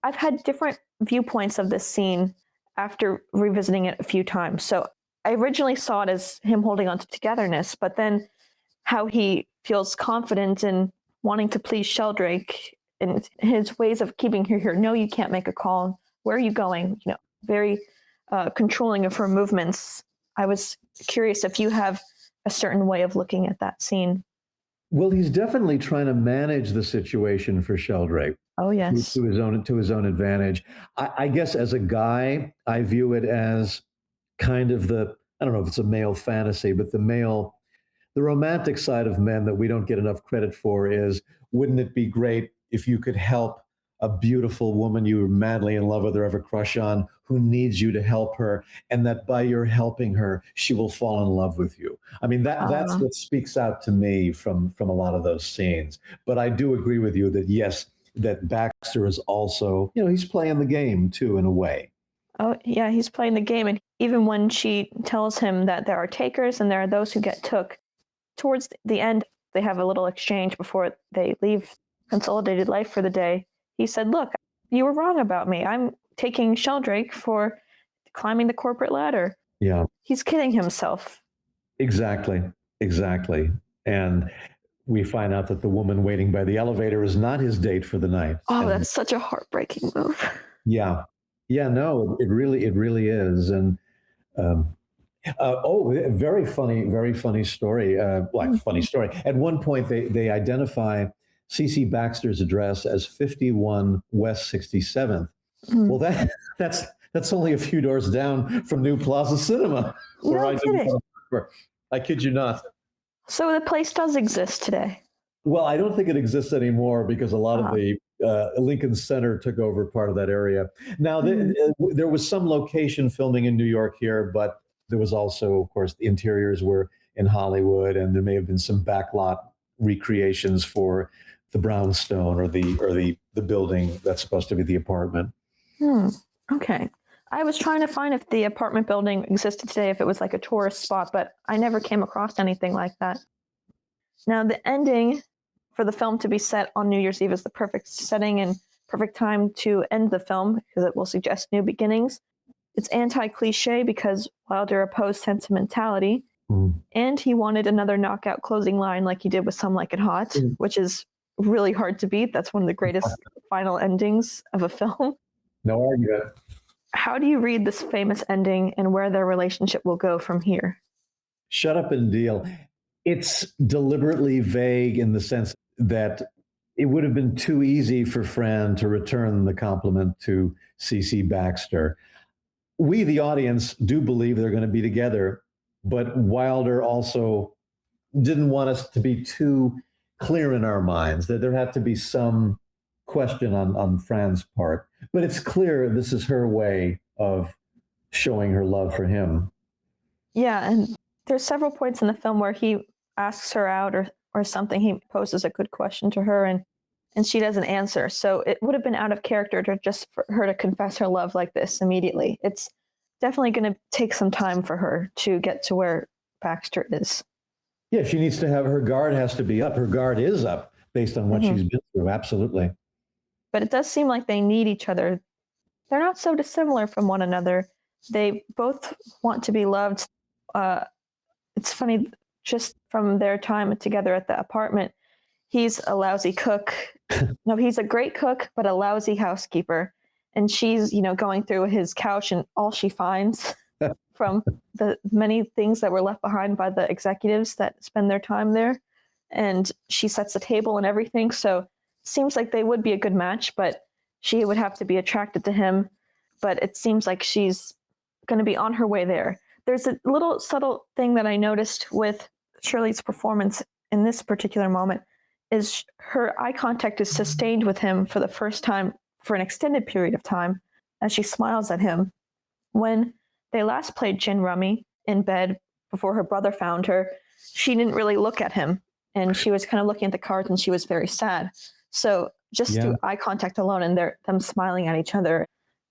I've had different viewpoints of this scene after revisiting it a few times. So I originally saw it as him holding on to togetherness, but then how he feels confident in wanting to please Sheldrake and his ways of keeping her here. No, you can't make a call. Where are you going? Very controlling of her movements. I was curious if you have a certain way of looking at that scene. Well, he's definitely trying to manage the situation for Sheldrake. Oh, yes. To his own advantage. I guess as a guy, I view it as kind of I don't know if it's a male fantasy, but the romantic side of men that we don't get enough credit for is, wouldn't it be great if you could help a beautiful woman you were madly in love with or have a crush on who needs you to help her, and that by your helping her, she will fall in love with you. I mean, that's Uh, what speaks out to me from a lot of those scenes. But I do agree with you that yes, that Baxter is also, he's playing the game too in a way. oh, yeah, he's playing the game. And even when she tells him that there are takers and there are those who get took, towards the end, they have a little exchange before they leave Consolidated Life for the day. He said, "Look, you were wrong about me. I'm taking Sheldrake for climbing the corporate ladder." Yeah, He's kidding himself. exactly, exactly. And we find out that the woman waiting by the elevator is not his date for the night. Oh, And that's such a heartbreaking move. yeah, yeah, no, it really is. And um, very funny story. Funny story. At one point, they identify C.C. Baxter's address as 51 West 67th. Well, that's only a few doors down from New Plaza Cinema, where No I did. kidding. I kid you not. So the place does exist today. Well, I don't think it exists anymore because a lot of Uh, the Lincoln Center took over part of that area. Now, mm, there was some location filming in New York here, but there was also, of course, the interiors were in Hollywood, and there may have been some backlot recreations for the brownstone or the building that's supposed to be the apartment. okay. I was trying to find if the apartment building existed today, if it was like a tourist spot, but I never came across anything like that. Now, the ending for the film to be set on New Year's Eve is the perfect setting and perfect time to end the film because it will suggest new beginnings. It's anti-cliche because Wilder opposed sentimentality, and he wanted another knockout closing line like he did with Some Like It Hot, which is really hard to beat. That's one of the greatest final endings of a film. No argument. How do you read this famous ending and where their relationship will go from here? Shut up and deal. It's deliberately vague in the sense that it would have been too easy for Fran to return the compliment to CC Baxter. We, the audience, do believe they're going to be together, but Wilder also didn't want us to be too clear in our minds, that there had to be some question on Fran's part. But it's clear this is her way of showing her love for him. Yeah, and there's several points in the film where he asks her out or something. He poses a good question to her and she doesn't answer. So it would have been out of character to just for her to confess her love like this immediately. It's definitely going to take some time for her to get to where Baxter is. Yeah, she needs to have her guard has to be up. Her guard is up based on what she's been through. Absolutely. But it does seem like they need each other. They're not so dissimilar from one another. They both want to be loved. It's funny, just from their time together at the apartment, he's a lousy cook. No, he's a great cook, but a lousy housekeeper. And she's, going through his couch and all she finds from the many things that were left behind by the executives that spend their time there. And she sets the table and everything. So it seems like they would be a good match, but she would have to be attracted to him. But it seems like she's going to be on her way there. There's a little subtle thing that I noticed with Shirley's performance in this particular moment is her eye contact is sustained with him for the first time for an extended period of time as she smiles at him. When they last played gin rummy in bed before her brother found her, she didn't really look at him and she was kind of looking at the cards and she was very sad. So just through eye contact alone and them smiling at each other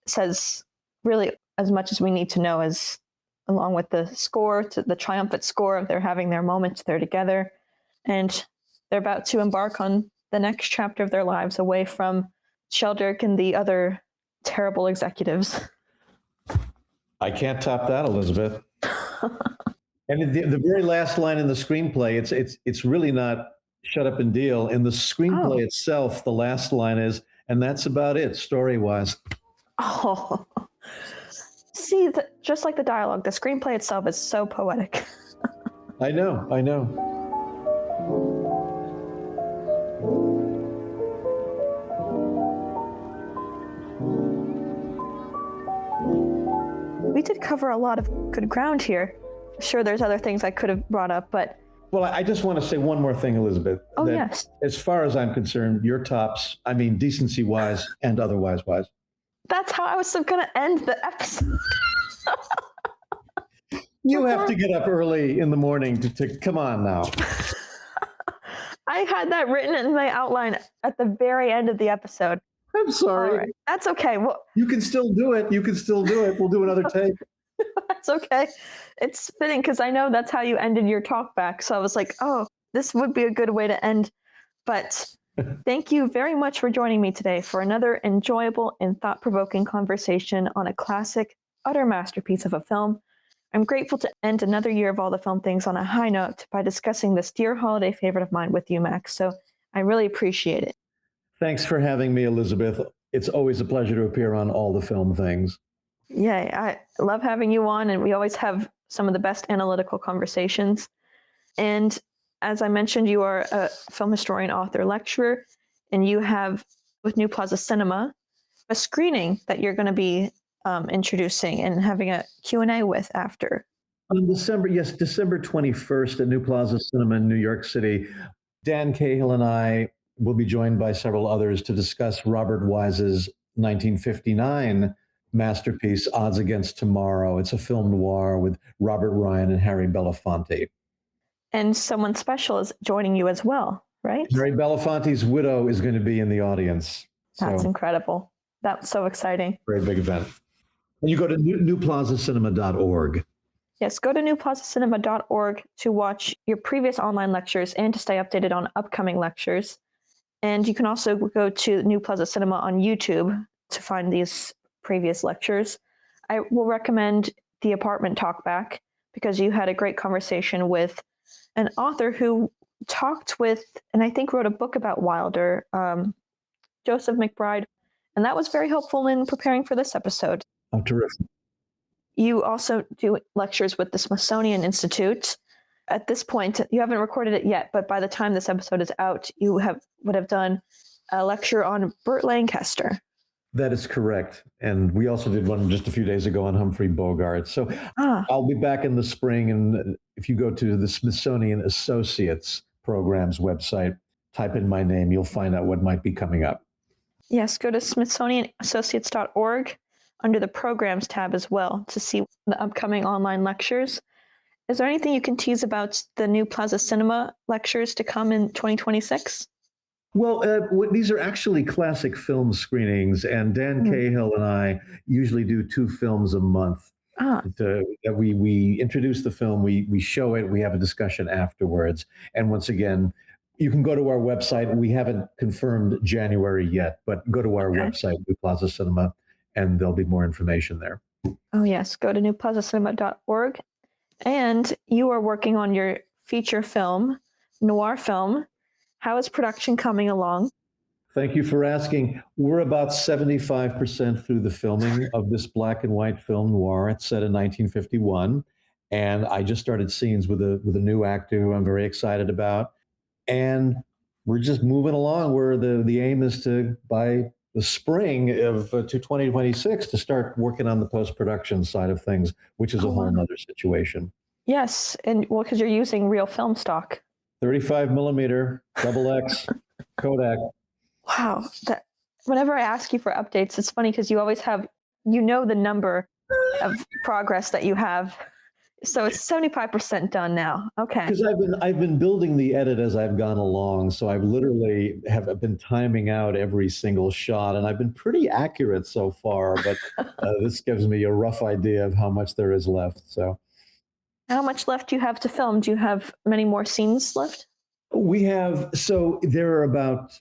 says really as much as we need to know, as along with the score, to the triumphant score of they're having their moments there together. And they're about to embark on the next chapter of their lives away from Sheldrake and the other terrible executives. I can't top that, Elizabeth. And the very last line in the screenplay, it's really not shut up and deal. In the screenplay itself, the last line is, and that's about it, story-wise. Oh, see, just like the dialogue, the screenplay itself is so poetic. I know. We did cover a lot of good ground here. Sure, there's other things I could have brought up, but Well, I just want to say one more thing, Elizabeth, Oh, that yes. as far as I'm concerned, your tops, I mean, decency wise and otherwise wise. That's how I was going to end the episode. You have to get up early in the morning to come on now. I had that written in my outline at the very end of the episode. I'm sorry. Right. That's okay. Well, you can still do it. You can still do it. We'll do another take. That's okay. It's fitting because I know that's how you ended your talk back. So I was like, oh, this would be a good way to end. But thank you very much for joining me today for another enjoyable and thought-provoking conversation on a classic, utter masterpiece of a film. I'm grateful to end another year of All the Film Things on a high note by discussing this dear holiday favorite of mine with you, Max. So I really appreciate it. Thanks for having me, Elizabeth. It's always a pleasure to appear on All the Film Things. Yeah, I love having you on, and we always have some of the best analytical conversations. And as I mentioned, you are a film historian, author, lecturer, and you have, with New Plaza Cinema, a screening that you're going to be introducing and having a Q&A with after. On December 21st at New Plaza Cinema in New York City, Dan Cahill and I will be joined by several others to discuss Robert Wise's 1959 masterpiece, Odds Against Tomorrow. It's a film noir with Robert Ryan and Harry Belafonte. And someone special is joining you as well, right? Harry Belafonte's widow is going to be in the audience. That's incredible. That's so exciting. Very big event. And you go to newplazacinema.org. Yes, go to newplazacinema.org to watch your previous online lectures and to stay updated on upcoming lectures. And you can also go to New Plaza Cinema on YouTube to find these previous lectures. I will recommend the apartment talkback because you had a great conversation with an author who talked with, and I think wrote a book about Wilder, Joseph McBride. And that was very helpful in preparing for this episode. Oh, terrific. You also do lectures with the Smithsonian Institute. At this point, you haven't recorded it yet, but by the time this episode is out, you would have done a lecture on Burt Lancaster. That is correct. And we also did one just a few days ago on Humphrey Bogart. So I'll be back in the spring. And if you go to the Smithsonian Associates Programs website, type in my name, you'll find out what might be coming up. Yes, go to smithsonianassociates.org under the Programs tab as well to see the upcoming online lectures. Is there anything you can tease about the New Plaza Cinema lectures to come in 2026? Well, these are actually classic film screenings, and Dan Cahill and I usually do 2 films a month. We introduce the film, we show it, we have a discussion afterwards. And once again, you can go to our website. We haven't confirmed January yet, but go to our website, New Plaza Cinema, and there'll be more information there. Oh, yes. Go to newplazacinema.org. And you are working on your feature film, noir film. How is production coming along? Thank you for asking. We're about 75% through the filming of this black and white film noir. It's set in 1951. And I just started scenes with a new actor who I'm very excited about. And we're just moving along where the aim is to, by the spring of 2026, to start working on the post-production side of things, which is a whole other situation. Yes, and well, because you're using real film stock. 35 millimeter, XX, Kodak. Wow. Whenever I ask you for updates, it's funny because you always have, the number of progress that you have. So it's 75% done now. Okay. Because I've been building the edit as I've gone along. So I've literally have been timing out every single shot, and I've been pretty accurate so far, but this gives me a rough idea of how much there is left. So how much left do you have to film? Do you have many more scenes left? There are about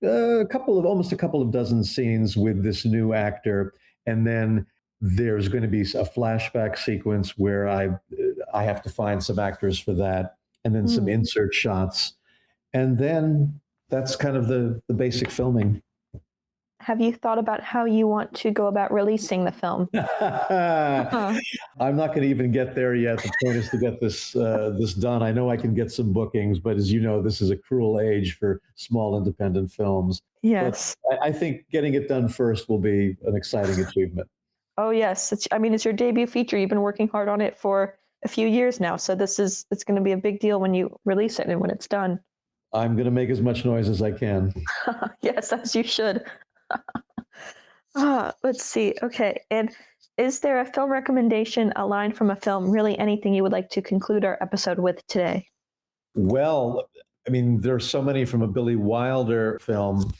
almost a couple of dozen scenes with this new actor. And then there's going to be a flashback sequence where I have to find some actors for that, and then some insert shots. And then that's kind of the basic filming. Have you thought about how you want to go about releasing the film? I'm not going to even get there yet. The point is to get this done. I know I can get some bookings, but as you know, this is a cruel age for small independent films. Yes. But I think getting it done first will be an exciting achievement. Oh, yes. It's your debut feature. You've been working hard on it for a few years now. So it's going to be a big deal when you release it and when it's done. I'm going to make as much noise as I can. Yes, as you should. Let's see. Okay. And is there a film recommendation, a line from a film, really anything you would like to conclude our episode with today? Well, I mean, there's so many from a Billy Wilder film.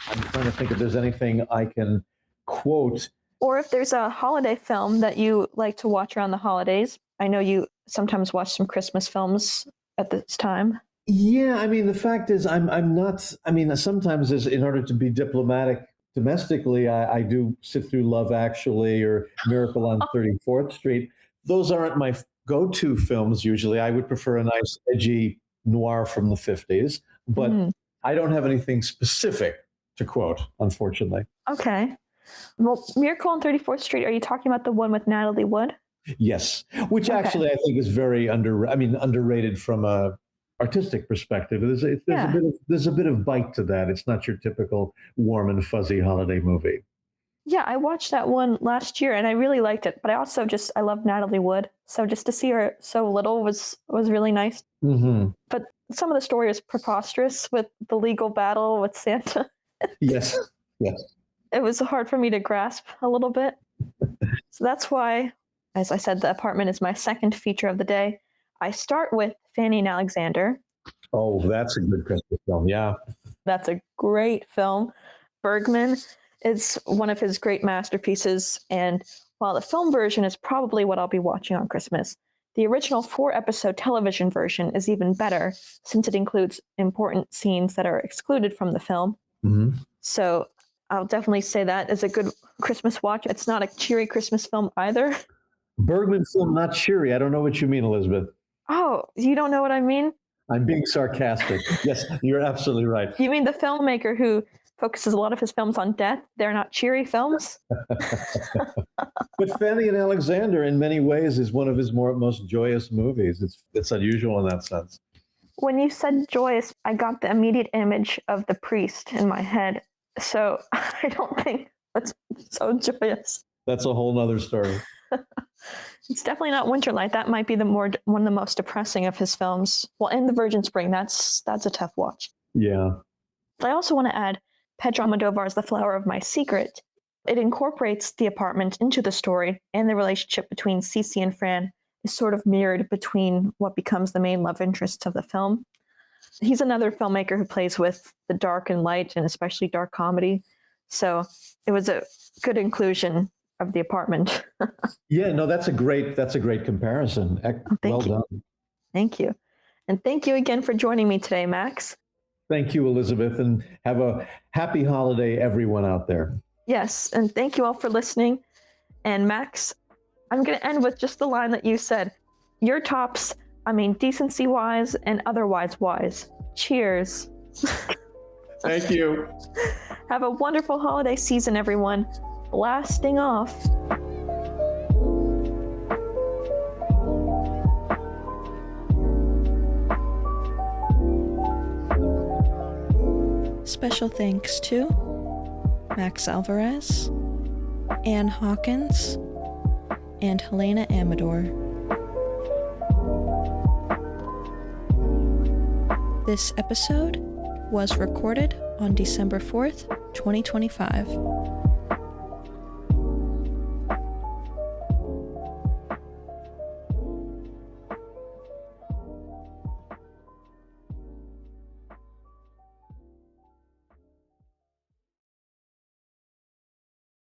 I'm trying to think if there's anything I can quote. Or if there's a holiday film that you like to watch around the holidays. I know you sometimes watch some Christmas films at this time. Yeah, I mean, the fact is, I'm not. I mean, sometimes, in order to be diplomatic domestically, I do sit through Love Actually or Miracle on 34th Street. Those aren't my go-to films usually. I would prefer a nice, edgy noir from the 50s, but I don't have anything specific to quote, unfortunately. Okay. Well, Miracle on 34th Street, are you talking about the one with Natalie Wood? Yes, which actually I think is very underrated from a artistic perspective. There's a bit of bite to that. It's not your typical warm and fuzzy holiday movie. Yeah, I watched that one last year and I really liked it. But I love Natalie Wood. So just to see her so little was really nice. Mm-hmm. But some of the story is preposterous with the legal battle with Santa. Yes. It was hard for me to grasp a little bit. So that's why, as I said, The Apartment is my second feature of the day. I start with Fanny and Alexander. Oh, that's a good Christmas film. Yeah. That's a great film. Bergman is one of his great masterpieces. And while the film version is probably what I'll be watching on Christmas, the original 4-episode television version is even better since it includes important scenes that are excluded from the film. Mm-hmm. So I'll definitely say that is a good Christmas watch. It's not a cheery Christmas film either. Bergman film, not cheery. I don't know what you mean, Elizabeth. Oh, you don't know what I mean? I'm being sarcastic. Yes, you're absolutely right. You mean the filmmaker who focuses a lot of his films on death? They're not cheery films? But Fanny and Alexander, in many ways, is one of his most joyous movies. It's unusual in that sense. When you said joyous, I got the immediate image of the priest in my head. So I don't think that's so joyous. That's a whole nother story. It's definitely not Winterlight. That might be one of the most depressing of his films. Well, and The Virgin Spring, that's a tough watch. Yeah. But I also want to add Pedro Almodovar's The Flower of My Secret. It incorporates the apartment into the story, and the relationship between Cece and Fran is sort of mirrored between what becomes the main love interest of the film. He's another filmmaker who plays with the dark and light, and especially dark comedy. So it was a good inclusion of The Apartment. Yeah, no, that's a great comparison. Well done. Thank you. And thank you again for joining me today, Max. Thank you, Elizabeth, and have a happy holiday, everyone out there. Yes, and thank you all for listening. And Max, I'm going to end with just the line that you said. Your tops, decency-wise and otherwise wise. Cheers. Thank you. Have a wonderful holiday season, everyone. Blasting off. Special thanks to Max Alvarez, Ann Hawkins, and Helena Amador. This episode was recorded on December 4th, 2025.